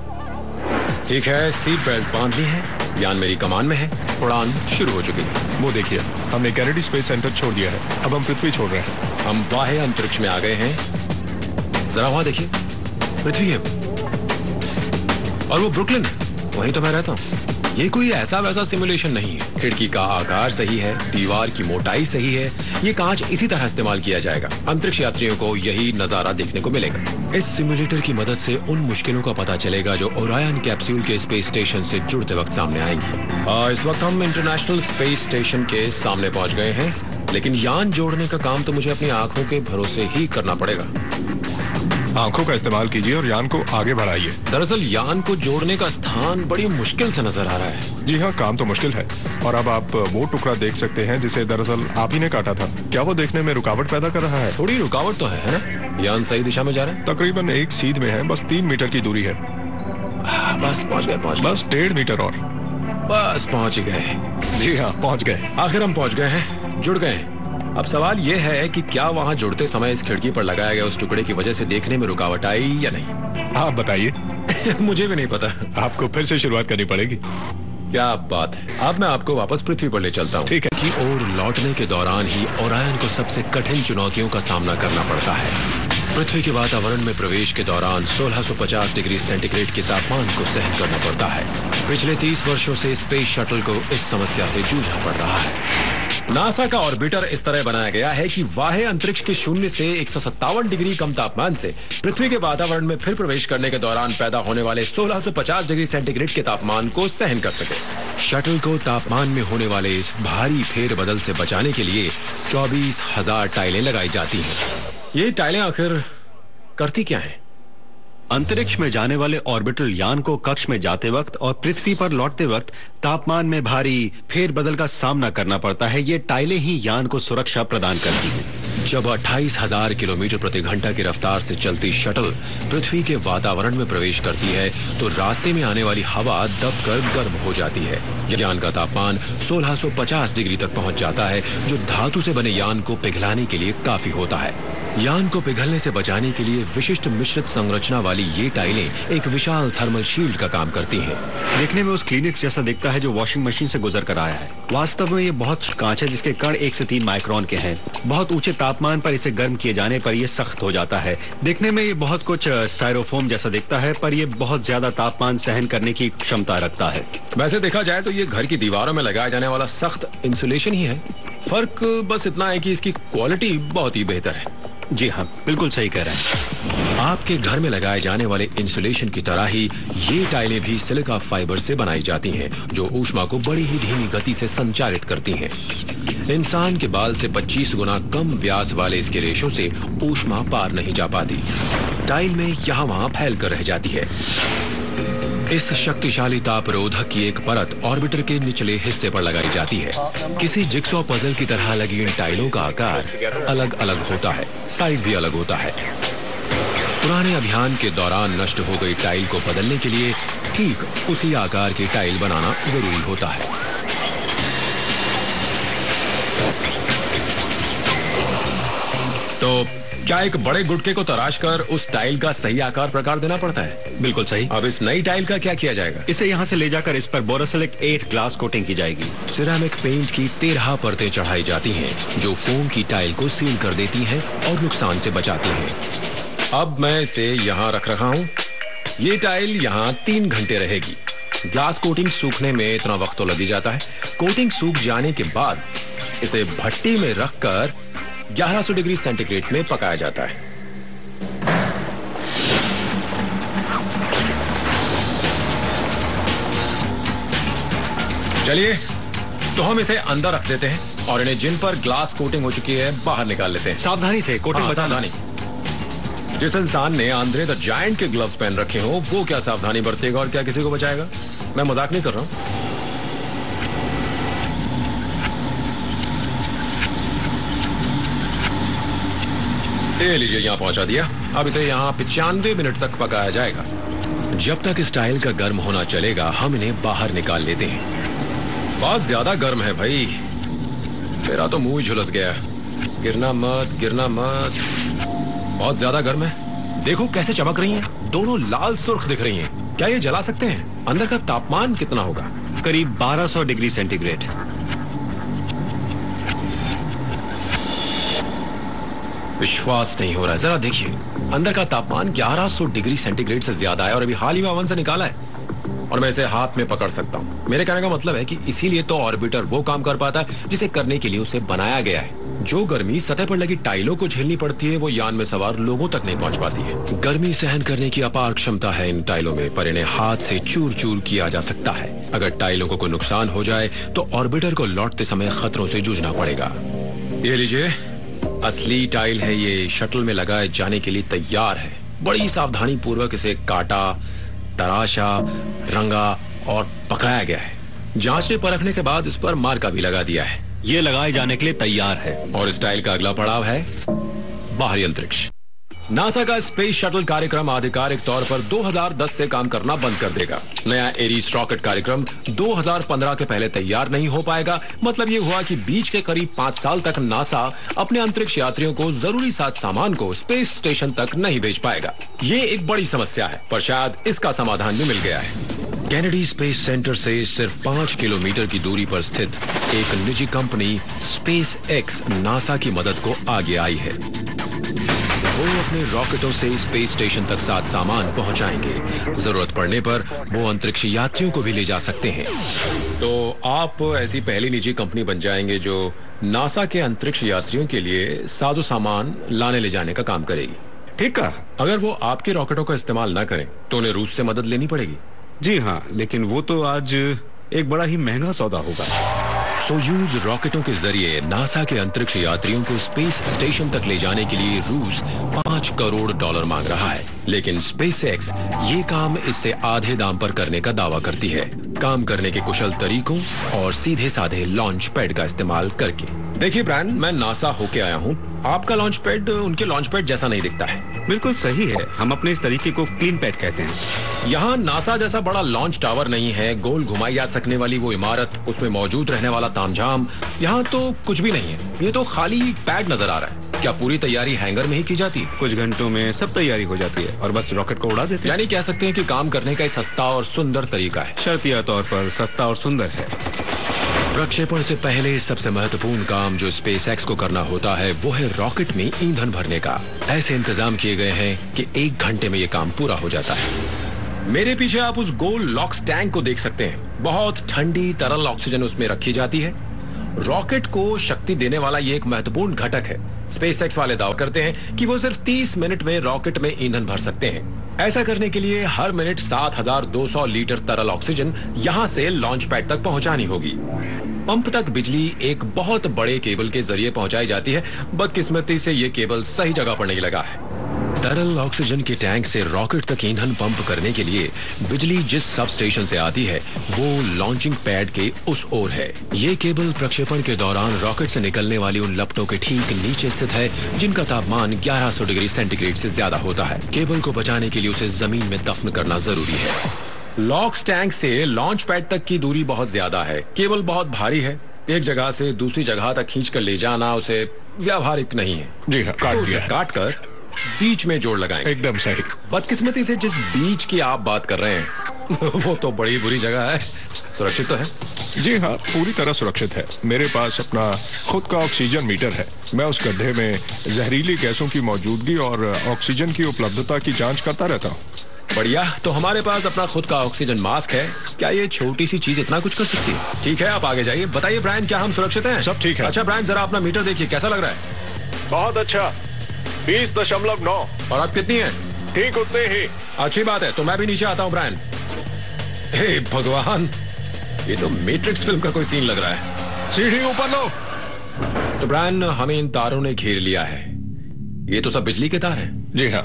ठीक है, सीट बेल्ट बांध ली है, यान मेरी कमान में है, उड़ान शुरू हो चुकी है। वो देखिए, हमने कैनेडी स्पेस सेंटर छोड़ दिया है, अब हम पृथ्वी छोड़ रहे हैं। हम बाह्य अंतरिक्ष में आ गए हैं। जरा वहां देखिए, पृथ्वी है और वो ब्रुकलिन है, वहीं तो मैं रहता हूँ। ये कोई ऐसा वैसा सिमुलेशन नहीं है। खिड़की का आकार सही है, दीवार की मोटाई सही है, ये कांच इसी तरह इस्तेमाल किया जाएगा। अंतरिक्ष यात्रियों को यही नजारा देखने को मिलेगा। इस सिमुलेटर की मदद से उन मुश्किलों का पता चलेगा जो ओरायन कैप्सूल के स्पेस स्टेशन से जुड़ते वक्त सामने आएंगी। इस वक्त हम इंटरनेशनल स्पेस स्टेशन के सामने पहुंच गए हैं, लेकिन यान जोड़ने का काम तो मुझे अपनी आंखों के भरोसे ही करना पड़ेगा। आंखों का इस्तेमाल कीजिए और यान को आगे बढ़ाइए। दरअसल यान को जोड़ने का स्थान बड़ी मुश्किल से नजर आ रहा है। जी हाँ, काम तो मुश्किल है। और अब आप वो टुकड़ा देख सकते हैं जिसे दरअसल आप ही ने काटा था। क्या वो देखने में रुकावट पैदा कर रहा है? थोड़ी रुकावट तो है ना? यान सही दिशा में जा रहा है? तकरीबन एक सीध में है, बस 3 मीटर की दूरी है। बस पहुंच गए। बस 1.5 मीटर और। बस पहुंच गए। जी हाँ, पहुंच गए। आखिर हम पहुंच गए हैं, जुड़ गए। अब सवाल यह है कि क्या वहां जुड़ते समय इस खिड़की पर लगाया गया उस टुकड़े की वजह से देखने में रुकावट आई या नहीं? आप बताइए। मुझे भी नहीं पता। आपको फिर से शुरुआत करनी पड़ेगी। क्या बात है। अब मैं आपको वापस पृथ्वी पर ले चलता हूँ। ठीक है। की ओर लौटने के दौरान ही ओरायन को सबसे कठिन चुनौतियों का सामना करना पड़ता है। पृथ्वी के वातावरण में प्रवेश के दौरान 1650 डिग्री सेंटीग्रेड के तापमान को सहन करना पड़ता है। पिछले 30 वर्षों से स्पेस शटल को इस समस्या से जूझना पड़ रहा है। नासा का ऑर्बिटर इस तरह बनाया गया है कि बाह्य अंतरिक्ष के 0 से 157 डिग्री कम तापमान से पृथ्वी के वातावरण में फिर प्रवेश करने के दौरान पैदा होने वाले 1650 डिग्री सेंटीग्रेड के तापमान को सहन कर सके। शटल को तापमान में होने वाले इस भारी फेरबदल से बचाने के लिए 24,000 टाइलें लगाई जाती हैं। ये टाइलें आखिर करती क्या हैं? अंतरिक्ष में जाने वाले ऑर्बिटल यान को कक्ष में जाते वक्त और पृथ्वी पर लौटते वक्त तापमान में भारी फेरबदल का सामना करना पड़ता है। ये टाइलें ही यान को सुरक्षा प्रदान करती हैं। जब 28,000 किलोमीटर प्रति घंटा की रफ्तार से चलती शटल पृथ्वी के वातावरण में प्रवेश करती है तो रास्ते में आने वाली हवा दबकर गर्म हो जाती है। यान का तापमान 1650 डिग्री तक पहुंच जाता है, जो धातु से बने यान को पिघलाने के लिए काफी होता है। यान को पिघलने से बचाने के लिए विशिष्ट मिश्रित संरचना वाली ये टाइलें एक विशाल थर्मल शील्ड का काम करती हैं। देखने में उस क्लिनिक्स जैसा दिखता है जो वॉशिंग मशीन से गुजर कर आया है। वास्तव में ये बहुत कांच है जिसके कण 1 से 3 माइक्रोन के हैं। बहुत ऊंचे तापमान पर इसे गर्म किए जाने पर यह सख्त हो जाता है। देखने में ये बहुत कुछ स्टायरोफोम जैसा दिखता है, पर यह बहुत ज्यादा तापमान सहन करने की क्षमता रखता है। वैसे देखा जाए तो ये घर की दीवारों में लगाया जाने वाला सख्त इंसुलेशन ही है। फर्क बस इतना है कि इसकी क्वालिटी बहुत ही बेहतर है। जी हाँ, बिल्कुल सही कह रहे हैं। आपके घर में लगाए जाने वाले इंसुलेशन की तरह ही ये टाइलें भी सिलिका फाइबर से बनाई जाती हैं, जो ऊष्मा को बड़ी ही धीमी गति से संचारित करती हैं। इंसान के बाल से 25 गुना कम व्यास वाले इसके रेशों से ऊष्मा पार नहीं जा पाती। टाइल में यहाँ वहाँ फैल कर रह जाती है। इस शक्तिशाली तापरोधक की एक परत ऑर्बिटर के निचले हिस्से पर लगाई जाती है। किसी जिक्सॉ पजल की तरह लगी इन टाइलों का आकार अलग अलग होता है, साइज भी अलग होता है। पुराने अभियान के दौरान नष्ट हो गई टाइल को बदलने के लिए ठीक उसी आकार की टाइल बनाना जरूरी होता है। तो क्या एक बड़े गुटके को तराश कर उस टाइल का सही आकार प्रकार देना पड़ता है? बिल्कुल सही। अब इस नई टाइल का क्या किया जाएगा? इसे यहाँ से ले जाकर इस पर बोरोसिलिक 8 ग्लास कोटिंग की जाएगी। सिरेमिक पेंट की 13 परतें चढ़ाई जाती हैं, जो फोम की टाइल को सील कर देती हैं और नुकसान से बचाती हैं। अब मैं इसे यहाँ रख रहा हूँ। ये टाइल यहाँ 3 घंटे रहेगी। ग्लास कोटिंग सूखने में इतना वक्त तो लग ही जाता है। कोटिंग सूख जाने के बाद इसे भट्टी में रखकर 1100 डिग्री सेंटीग्रेड में पकाया जाता है। चलिए, तो हम इसे अंदर रख देते हैं और इन्हें जिन पर ग्लास कोटिंग हो चुकी है बाहर निकाल लेते हैं। सावधानी से, कोटिंग बचा। सावधानी। जिस इंसान ने आंद्रे द जायंट के ग्लव्स पहन रखे हो वो क्या सावधानी बरतेगा और क्या किसी को बचाएगा? मैं मजाक नहीं कर रहा हूं। ये लीजिए, यहाँ पहुंचा दिया। अब इसे यहाँ 95 मिनट तक पकाया जाएगा। जब तक इस टाइल का गर्म होना चलेगा हम इन्हें बाहर निकाल लेते हैं। बहुत ज्यादा गर्म है भाई, मेरा तो मुंह ही झुलस गया। गिरना मत, गिरना मत। बहुत ज्यादा गर्म है। देखो कैसे चमक रही हैं, दोनों लाल सुर्ख दिख रही हैं। क्या ये जला सकते हैं? अंदर का तापमान कितना होगा? करीब 1200 डिग्री सेंटीग्रेड। विश्वास नहीं हो रहा है, जरा देखिए। अंदर का तापमान 1100 डिग्री सेंटीग्रेड से ज्यादा है और अभी हाल ही में ओवन से निकाला है और मैं इसे हाथ में पकड़ सकता हूँ। मेरे कहने का मतलब है कि इसीलिए तो ऑर्बिटर वो काम कर पाता है जिसे करने के लिए उसे बनाया गया है। जो गर्मी सतह पर लगी टाइलों को झेलनी पड़ती है वो यान में सवार लोगों तक नहीं पहुंच पाती है। गर्मी सहन करने की अपार क्षमता है इन टाइलों में, पर इन्हें हाथ से चूर चूर किया जा सकता है। अगर टाइलों को कोई नुकसान हो जाए तो ऑर्बिटर को लौटते समय खतरों से जूझना पड़ेगा। ये लीजिए, असली टाइल है ये, शटल में लगाए जाने के लिए तैयार है। बड़ी सावधानी पूर्वक इसे काटा, तराशा, रंगा और पकाया गया है। जांचने परखने के बाद इस पर मार्का भी लगा दिया है। ये लगाए जाने के लिए तैयार है। और इस टाइल का अगला पड़ाव है बाहरी अंतरिक्ष। नासा का स्पेस शटल कार्यक्रम आधिकारिक तौर पर 2010 से काम करना बंद कर देगा। नया एरीज रॉकेट कार्यक्रम 2015 के पहले तैयार नहीं हो पाएगा। मतलब ये हुआ कि बीच के करीब 5 साल तक नासा अपने अंतरिक्ष यात्रियों को जरूरी साथ सामान को स्पेस स्टेशन तक नहीं भेज पाएगा। ये एक बड़ी समस्या है, पर शायद इसका समाधान भी मिल गया है। कैनेडी स्पेस सेंटर से सिर्फ 5 किलोमीटर की दूरी पर स्थित एक निजी कंपनी स्पेस एक्स नासा की मदद को आगे आई है। वो अपने रॉकेटों से स्पेस स्टेशन तक साथ सामान पहुंचाएंगे। जरूरत पड़ने पर वो अंतरिक्ष यात्रियों को भी ले जा सकते हैं। तो आप ऐसी पहली निजी कंपनी बन जाएंगे जो नासा के अंतरिक्ष यात्रियों के लिए साजो सामान लाने ले जाने का काम करेगी। ठीक है। अगर वो आपके रॉकेटों का इस्तेमाल ना करें तो उन्हें रूस से मदद लेनी पड़ेगी। जी हाँ, लेकिन वो तो आज एक बड़ा ही महंगा सौदा होगा। सोयूज रॉकेटों के जरिए नासा के अंतरिक्ष यात्रियों को स्पेस स्टेशन तक ले जाने के लिए रूस $5 करोड़ मांग रहा है, लेकिन स्पेसएक्स ये काम इससे आधे दाम पर करने का दावा करती है, काम करने के कुशल तरीकों और सीधे साधे लॉन्च पैड का इस्तेमाल करके। देखिए ब्रायन, मैं नासा होके आया हूँ। आपका लॉन्च पैड उनके लॉन्च पैड जैसा नहीं दिखता है। बिल्कुल सही है, हम अपने इस तरीके को क्लीन पैड कहते हैं। यहाँ नासा जैसा बड़ा लॉन्च टावर नहीं है, गोल घुमाई जा सकने वाली वो इमारत, उसमें मौजूद रहने वाला तामझाम, यहाँ तो कुछ भी नहीं है। ये तो खाली पैड नजर आ रहा है। क्या पूरी तैयारी हैंगर में ही की जाती है? कुछ घंटों में सब तैयारी हो जाती है और बस रॉकेट को उड़ा देते हैं। यानी कह सकते हैं कि काम करने का सस्ता और सुंदर तरीका है। शर्तिया तौर पर सस्ता और सुंदर है। प्रक्षेपण से पहले सबसे महत्वपूर्ण काम जो स्पेसएक्स को करना होता है वो है रॉकेट में ईंधन भरने का। ऐसे इंतजाम किए गए हैं कि 1 घंटे में ये काम पूरा हो जाता है। मेरे पीछे आप उस गोल लॉक्स टैंक को देख सकते हैं। बहुत ठंडी तरल ऑक्सीजन उसमें रखी जाती है। रॉकेट को शक्ति देने वाला ये एक महत्वपूर्ण घटक है। स्पेसएक्स वाले दावा करते हैं कि वो सिर्फ 30 मिनट में रॉकेट में ईंधन भर सकते हैं। ऐसा करने के लिए हर मिनट 7200 लीटर तरल ऑक्सीजन यहाँ से लॉन्च पैड तक पहुंचानी होगी। पंप तक बिजली एक बहुत बड़े केबल के जरिए पहुंचाई जाती है। बदकिस्मती से ये केबल सही जगह पर नहीं लगा है। तरल ऑक्सीजन के टैंक से रॉकेट तक ईंधन पंप करने के लिए बिजली जिस सब स्टेशन से आती है वो लॉन्चिंग पैड के उस ओर है। ये केबल प्रक्षेपण के दौरान रॉकेट से निकलने वाली उन लपटों के ठीक नीचे स्थित है जिनका तापमान 1100 डिग्री सेंटीग्रेड से ज्यादा होता है। केबल को बचाने के लिए उसे जमीन में दफन करना जरूरी है। लॉक्स टैंक से लॉन्च पैड तक की दूरी बहुत ज्यादा है। केबल बहुत भारी है। एक जगह से दूसरी जगह तक खींच कर ले जाना उसे व्यावहारिक नहीं है। जी हाँ, काट दिया है। काट कर बीच में जोड़ लगाएं। एकदम सही। बदकिस्मती से जिस बीच की आप बात कर रहे हैं वो तो बड़ी बुरी जगह है। सुरक्षित तो है? जी हाँ, पूरी तरह सुरक्षित है। मेरे पास अपना खुद का ऑक्सीजन मीटर है। मैं उस गड्ढे में जहरीली गैसों की मौजूदगी और ऑक्सीजन की उपलब्धता की जांच करता रहता हूँ। बढ़िया। तो हमारे पास अपना खुद का ऑक्सीजन मास्क है। क्या ये छोटी सी चीज इतना कुछ कर सकती है? ठीक है, आप आगे जाइए। बताइए ब्रायन, क्या हम सुरक्षित हैं? सब ठीक है। अच्छा ब्रायन, जरा अपना मीटर देखिए, कैसा लग रहा है? बहुत अच्छा, 20.9। और आप कितनी है? ठीक उतने ही। अच्छी बात है, तो मैं भी नीचे आता हूँ ब्रायन। हे भगवान, ये तो मैट्रिक्स फिल्म का कोई सीन लग रहा है। सीढ़ी ऊपर लो। तो ब्रायन, हमें इन तारों ने घेर लिया है। ये तो सब बिजली के तार हैं। जी हाँ।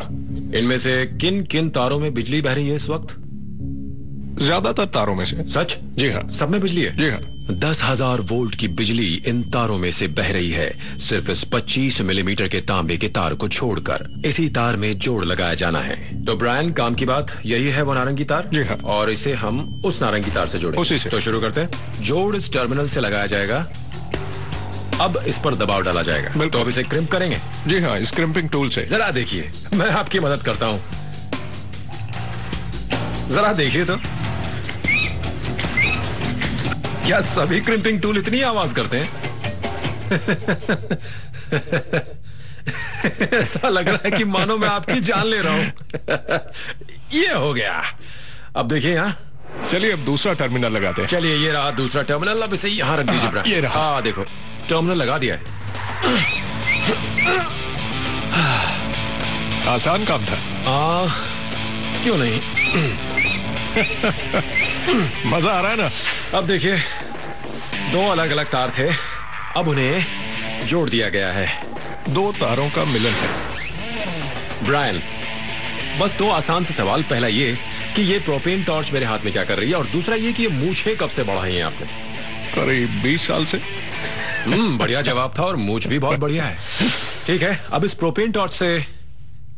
इनमें से किन किन तारों में बिजली बह रही है इस वक्त? ज्यादातर तारों में से। सच? जी हाँ। सब में बिजली है? जी हाँ। 10,000 वोल्ट की बिजली इन तारों में से बह रही है, सिर्फ इस 25 मिलीमीटर के तांबे के तार को छोड़कर। इसी तार में जोड़ लगाया जाना है। तो ब्रायन, काम की बात यही है, वो नारंगी तार। जी हाँ। और इसे हम उस नारंगी तार से जोड़ेंगे। उसी से। तो शुरू करते हैं। जोड़ इस टर्मिनल से लगाया जाएगा। अब इस पर दबाव डाला जाएगा। तो अब इसे क्रिम्प करेंगे। जी हाँ, स्क्रिम्पिंग टूल से। जरा देखिए, मैं आपकी मदद करता हूँ। जरा देखिए तो, क्या सभी क्रिम्पिंग टूल इतनी आवाज करते हैं? ऐसा लग रहा है कि मानो मैं आपकी जान ले रहा हूं। ये हो गया। अब देखिए यहाँ। चलिए अब दूसरा टर्मिनल लगाते हैं। चलिए, ये रहा दूसरा टर्मिनल। अब इसे यहाँ रख दीजिए ब्रायन। ये रहा। हाँ देखो, टर्मिनल लगा दिया है। आसान काम था। क्यों नहीं। मजा आ रहा है ना? अब देखिए, 2 अलग अलग तार थे, अब उन्हें जोड़ दिया गया है। 2 तारों का मिलन है। ब्रायन, बस 2 आसान से सवाल। पहला ये कि ये प्रोपेन टॉर्च मेरे हाथ में क्या कर रही है, और दूसरा ये कि ये मूछें कब से बढ़ाई हैं आपने? करीब 20 साल से। बढ़िया जवाब था, और मूछ भी बहुत बढ़िया है। ठीक है, अब इस प्रोपेन टॉर्च से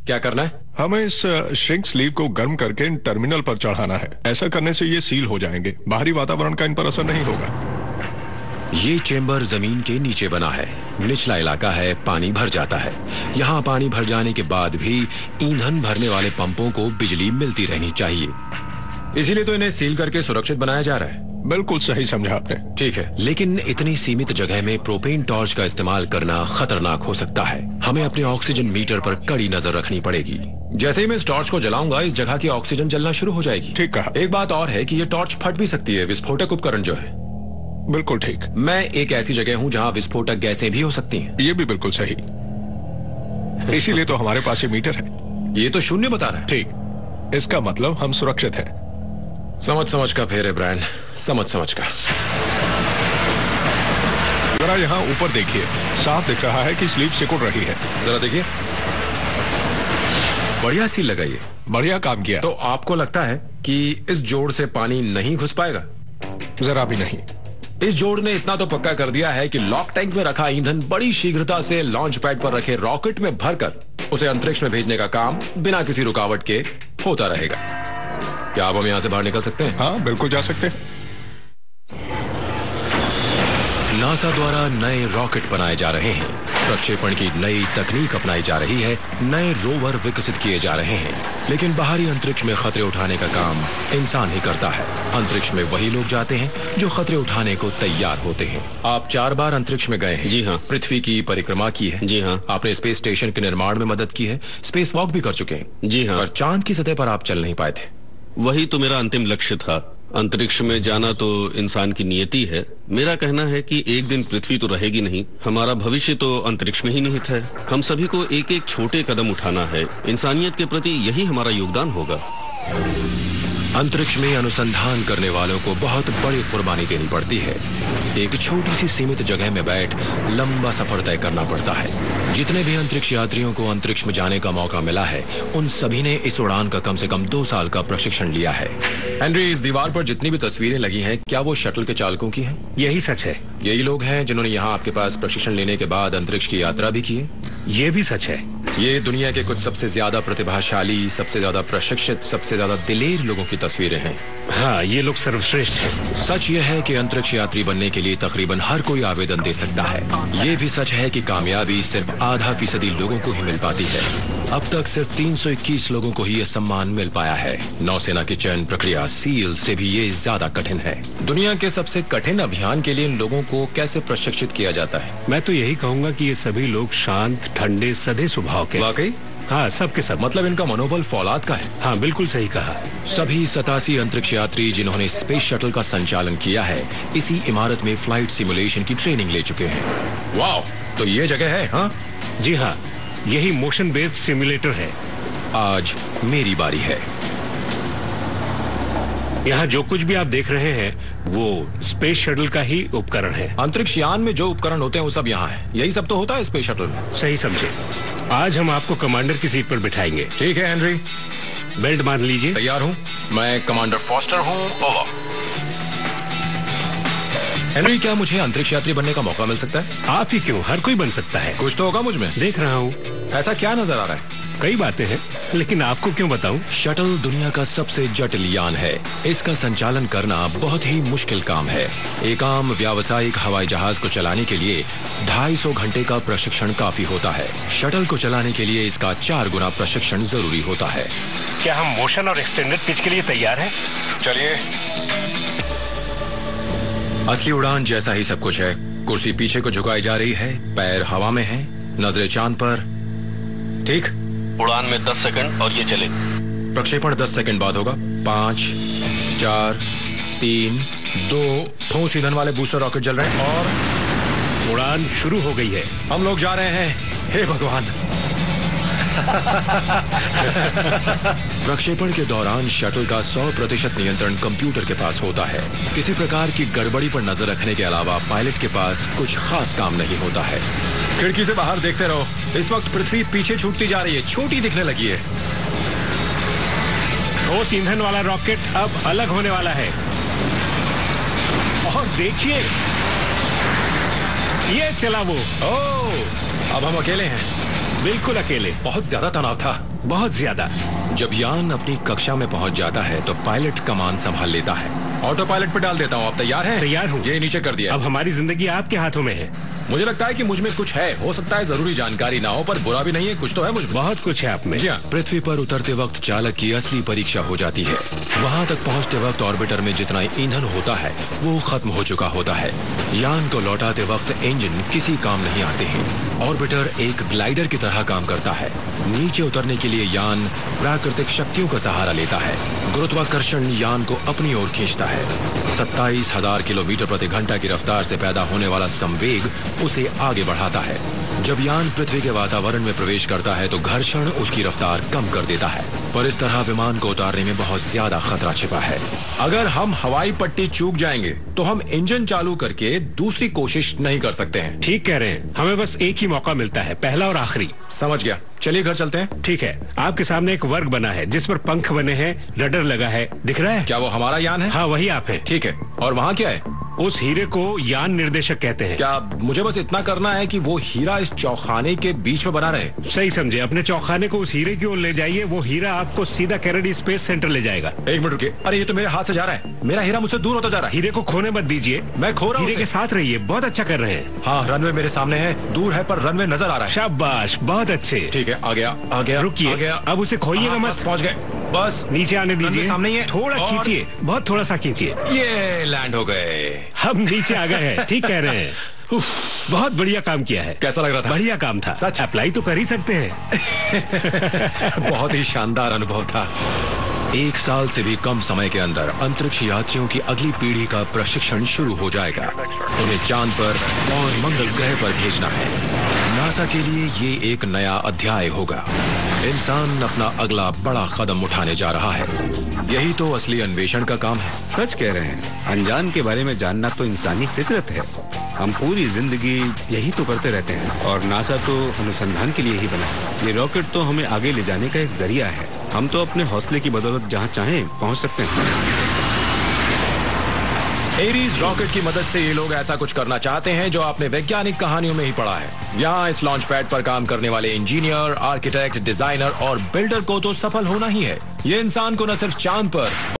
क्या करना है? हमें इस श्रिंक स्लीव को गर्म करके इन टर्मिनल पर चढ़ाना है। ऐसा करने से ये सील हो जाएंगे, बाहरी वातावरण का इन पर असर नहीं होगा। ये चेंबर जमीन के नीचे बना है, निचला इलाका है, पानी भर जाता है। यहाँ पानी भर जाने के बाद भी ईंधन भरने वाले पंपों को बिजली मिलती रहनी चाहिए, इसीलिए तो इन्हें सील करके सुरक्षित बनाया जा रहा है। बिल्कुल सही समझा आपने। ठीक है, लेकिन इतनी सीमित जगह में प्रोपेन टॉर्च का इस्तेमाल करना खतरनाक हो सकता है। हमें अपने ऑक्सीजन मीटर पर कड़ी नजर रखनी पड़ेगी। जैसे ही मैं इस टॉर्च को जलाऊंगा, इस जगह की ऑक्सीजन जलना शुरू हो जाएगी। ठीक कहा। एक बात और है कि ये टॉर्च फट भी सकती है, विस्फोटक उपकरण जो है। बिल्कुल ठीक। मैं एक ऐसी जगह हूँ जहाँ विस्फोटक गैसें भी हो सकती हैं। ये भी बिल्कुल सही। इसीलिए तो हमारे पास ये मीटर है। ये तो 0 बता रहा है। ठीक, इसका मतलब हम सुरक्षित हैं। समझ का फेर है ब्रायन, समझ का। जरा यहाँ ऊपर देखिए, साफ दिख रहा है कि स्लीव सिकुड़ रही है। जरा देखिए, बढ़िया सील लगाइए। बढ़िया काम किया। तो आपको लगता है कि इस जोड़ से पानी नहीं घुस पाएगा? जरा भी नहीं। इस जोड़ ने इतना तो पक्का कर दिया है कि लॉक टैंक में रखा ईंधन बड़ी शीघ्रता से लॉन्च पैड पर रखे रॉकेट में भरकर उसे अंतरिक्ष में भेजने का काम बिना किसी रुकावट के होता रहेगा। क्या आप हम यहां से बाहर निकल सकते हैं? हाँ, बिल्कुल जा सकते हैं। नासा द्वारा नए रॉकेट बनाए जा रहे हैं, प्रक्षेपण की नई तकनीक अपनाई जा रही है, नए रोवर विकसित किए जा रहे हैं, लेकिन बाहरी अंतरिक्ष में खतरे उठाने का काम इंसान ही करता है। अंतरिक्ष में वही लोग जाते हैं जो खतरे उठाने को तैयार होते हैं। आप 4 बार अंतरिक्ष में गए हैं। जी हाँ। पृथ्वी की परिक्रमा की है। जी हाँ। आपने स्पेस स्टेशन के निर्माण में मदद की है, स्पेस वॉक भी कर चुके हैं। जी हाँ। पर चांद की सतह पर आप चल नहीं पाए थे। वही तो मेरा अंतिम लक्ष्य था। अंतरिक्ष में जाना तो इंसान की नियति है। मेरा कहना है कि एक दिन पृथ्वी तो रहेगी नहीं, हमारा भविष्य तो अंतरिक्ष में ही निहित है। हम सभी को एक एक छोटे कदम उठाना है। इंसानियत के प्रति यही हमारा योगदान होगा। अंतरिक्ष में अनुसंधान करने वालों को बहुत बड़ी कुर्बानी देनी पड़ती है। एक छोटी सी सीमित जगह में बैठ लंबा सफर तय करना पड़ता है। जितने भी अंतरिक्ष यात्रियों को अंतरिक्ष में जाने का मौका मिला है, उन सभी ने इस उड़ान का कम से कम 2 साल का प्रशिक्षण लिया है। हेनरी, इस दीवार पर जितनी भी तस्वीरें लगी हैं, क्या वो शटल के चालकों की हैं? यही सच है। यही लोग हैं जिन्होंने यहाँ आपके पास प्रशिक्षण लेने के बाद अंतरिक्ष की यात्रा भी की है? ये भी सच है। ये दुनिया के कुछ सबसे ज्यादा प्रतिभाशाली, सबसे ज्यादा प्रशिक्षित, सबसे ज्यादा दिलेर लोगों की तस्वीरें हैं। हाँ, ये लोग सर्वश्रेष्ठ हैं। सच यह है कि अंतरिक्ष यात्री बनने के लिए तकरीबन हर कोई आवेदन दे सकता है। ये भी सच है कि कामयाबी सिर्फ आधा फीसदी लोगों को ही मिल पाती है। अब तक सिर्फ 321 लोगों को ही यह सम्मान मिल पाया है। नौसेना की चयन प्रक्रिया सील से भी ये ज्यादा कठिन है। दुनिया के सबसे कठिन अभियान के लिए इन लोगों को कैसे प्रशिक्षित किया जाता है? मैं तो यही कहूँगा कि ये सभी लोग शांत, ठंडे, सधे स्वभाव के। वाकई? हाँ, सब के सब। मतलब इनका मनोबल फौलाद का है। हाँ, बिल्कुल सही कहा। सभी 87 अंतरिक्ष यात्री जिन्होंने स्पेस शटल का संचालन किया है, इसी इमारत में फ्लाइट सिमुलेशन की ट्रेनिंग ले चुके हैं। वाह, तो ये जगह है? हाँ जी हाँ, यही मोशन बेस्ड सिमुलेटर है। आज मेरी बारी है। यहाँ जो कुछ भी आप देख रहे हैं वो स्पेस शटल का ही उपकरण है। अंतरिक्ष यान में जो उपकरण होते हैं वो सब यहाँ है। यही सब तो होता है स्पेस शटल में। सही समझे। आज हम आपको कमांडर की सीट पर बिठाएंगे। ठीक है हेनरी, बेल्ट मान लीजिए। तैयार हूँ। मैं कमांडर फॉस्टर हूँ। ओवर। हेनरी, क्या मुझे अंतरिक्ष यात्री बनने का मौका मिल सकता है? आप ही क्यों, हर कोई बन सकता है। कुछ तो होगा मुझ में। देख रहा हूँ। ऐसा क्या नजर आ रहा है? कई बातें हैं, लेकिन आपको क्यों बताऊं? शटल दुनिया का सबसे जटिल यान है। इसका संचालन करना बहुत ही मुश्किल काम है। एक आम व्यावसायिक हवाई जहाज को चलाने के लिए 250 घंटे का प्रशिक्षण काफी होता है। शटल को चलाने के लिए इसका 4 गुना प्रशिक्षण जरूरी होता है। क्या हम मोशन और एक्सटेंडेड पिच के लिए तैयार हैं? चलिए। असली उड़ान जैसा ही सब कुछ है। कुर्सी पीछे को झुकाई जा रही है, पैर हवा में हैं, नजरें चांद पर। ठीक। उड़ान में 10 सेकंड और ये चले। प्रक्षेपण 10 सेकंड बाद होगा। 5, 4, 3, 2 ठोस ईंधन वाले बूस्टर रॉकेट जल रहे हैं और उड़ान शुरू हो गई है। हम लोग जा रहे हैं। हे भगवान। प्रक्षेपण के दौरान शटल का 100% नियंत्रण कंप्यूटर के पास होता है। किसी प्रकार की गड़बड़ी पर नजर रखने के अलावा पायलट के पास कुछ खास काम नहीं होता है। खिड़की से बाहर देखते रहो। इस वक्त पृथ्वी पीछे छूटती जा रही है, छोटी दिखने लगी है। ठोस ईंधन वाला रॉकेट अब अलग होने वाला है। और देखिए, ये चला वो। ओह, अब हम अकेले हैं। बिल्कुल अकेले। बहुत ज्यादा तनाव था। बहुत ज्यादा। जब यान अपनी कक्षा में पहुंच जाता है तो पायलट कमान संभाल लेता है। ऑटो पायलट पे डाल देता हूँ। आप तैयार हैं? तैयार हूँ। ये नीचे कर दिया। अब हमारी जिंदगी आपके हाथों में है। मुझे लगता है कि मुझ में कुछ है। हो सकता है जरूरी जानकारी ना हो, पर बुरा भी नहीं है। कुछ तो है मुझ में। बहुत कुछ है आप में। जी हाँ। पृथ्वी पर उतरते वक्त चालक की असली परीक्षा हो जाती है। वहाँ तक पहुँचते वक्त ऑर्बिटर में जितना ईंधन होता है वो खत्म हो चुका होता है। यान को लौटाते वक्त इंजन किसी काम नहीं आते हैं। ऑर्बिटर एक ग्लाइडर की तरह काम करता है। नीचे उतरने के लिए यान प्राकृतिक शक्तियों का सहारा लेता है। गुरुत्वाकर्षण यान को अपनी ओर खींचता है। 27,000 किलोमीटर प्रति घंटा की रफ्तार से पैदा होने वाला संवेग उसे आगे बढ़ाता है। जब यान पृथ्वी के वातावरण में प्रवेश करता है तो घर्षण उसकी रफ्तार कम कर देता है, पर इस तरह विमान को उतारने में बहुत ज्यादा खतरा छिपा है। अगर हम हवाई पट्टी चूक जाएंगे तो हम इंजन चालू करके दूसरी कोशिश नहीं कर सकते हैं। ठीक कह रहे हैं। हमें बस एक ही मौका मिलता है, पहला और आखिरी। समझ गया। चलिए घर चलते हैं। ठीक है। आपके सामने एक वर्ग बना है जिस पर पंख बने हैं, रडर लगा है। दिख रहा है? क्या वो हमारा यान है? हाँ, वही आप हैं। ठीक है। और वहाँ क्या है? उस हीरे को यान निर्देशक कहते हैं। क्या मुझे बस इतना करना है कि वो हीरा इस चौखाने के बीच में बना रहे? सही समझे। अपने चौखाने को उस हीरे की ओर ले जाइए। वो हीरा आपको सीधा कैनेडी स्पेस सेंटर ले जाएगा। 1 मिनट रुकिए। अरे ये तो मेरे हाथ से जा रहा है। मेरा हीरा मुझसे दूर होता जा रहा है। हीरे को खोने मत दीजिए। मैं खो रहा हूँ। हीरे के साथ रहिए। बहुत अच्छा कर रहे हैं। हाँ, रनवे मेरे सामने है। दूर है पर रनवे नजर आ रहा है। शाबाश, बहुत अच्छे। ठीक है, आ गया, आ गया। रुकिए, अब उसे खोइएगा मत। पहुंच गए। बस नीचे आने दीजिए। सामने ही है। थोड़ा खींचिए, बहुत थोड़ा सा खींचिए। ये लैंड हो गए। हम नीचे आ गए हैं। ठीक कह रहे हैं। बहुत बढ़िया काम किया है। कैसा लग रहा था? बढ़िया काम था। सच? अप्लाई तो कर ही सकते हैं। बहुत ही शानदार अनुभव था। 1 साल से भी कम समय के अंदर अंतरिक्ष यात्रियों की अगली पीढ़ी का प्रशिक्षण शुरू हो जाएगा। उन्हें चांद पर और मंगल ग्रह पर भेजना है। नासा के लिए ये एक नया अध्याय होगा। इंसान अपना अगला बड़ा कदम उठाने जा रहा है। यही तो असली अन्वेषण का काम है। सच कह रहे हैं। अनजान के बारे में जानना तो इंसानी फितरत है। हम पूरी जिंदगी यही तो करते रहते हैं और नासा तो अनुसंधान के लिए ही बना है। ये रॉकेट तो हमें आगे ले जाने का एक जरिया है। हम तो अपने हौसले की बदौलत जहाँ चाहें पहुँच सकते हैं। एरीज रॉकेट की मदद से ये लोग ऐसा कुछ करना चाहते हैं जो आपने वैज्ञानिक कहानियों में ही पढ़ा है। यहाँ इस लॉन्च पैड पर काम करने वाले इंजीनियर, आर्किटेक्ट, डिजाइनर और बिल्डर को तो सफल होना ही है। ये इंसान को न सिर्फ चांद पर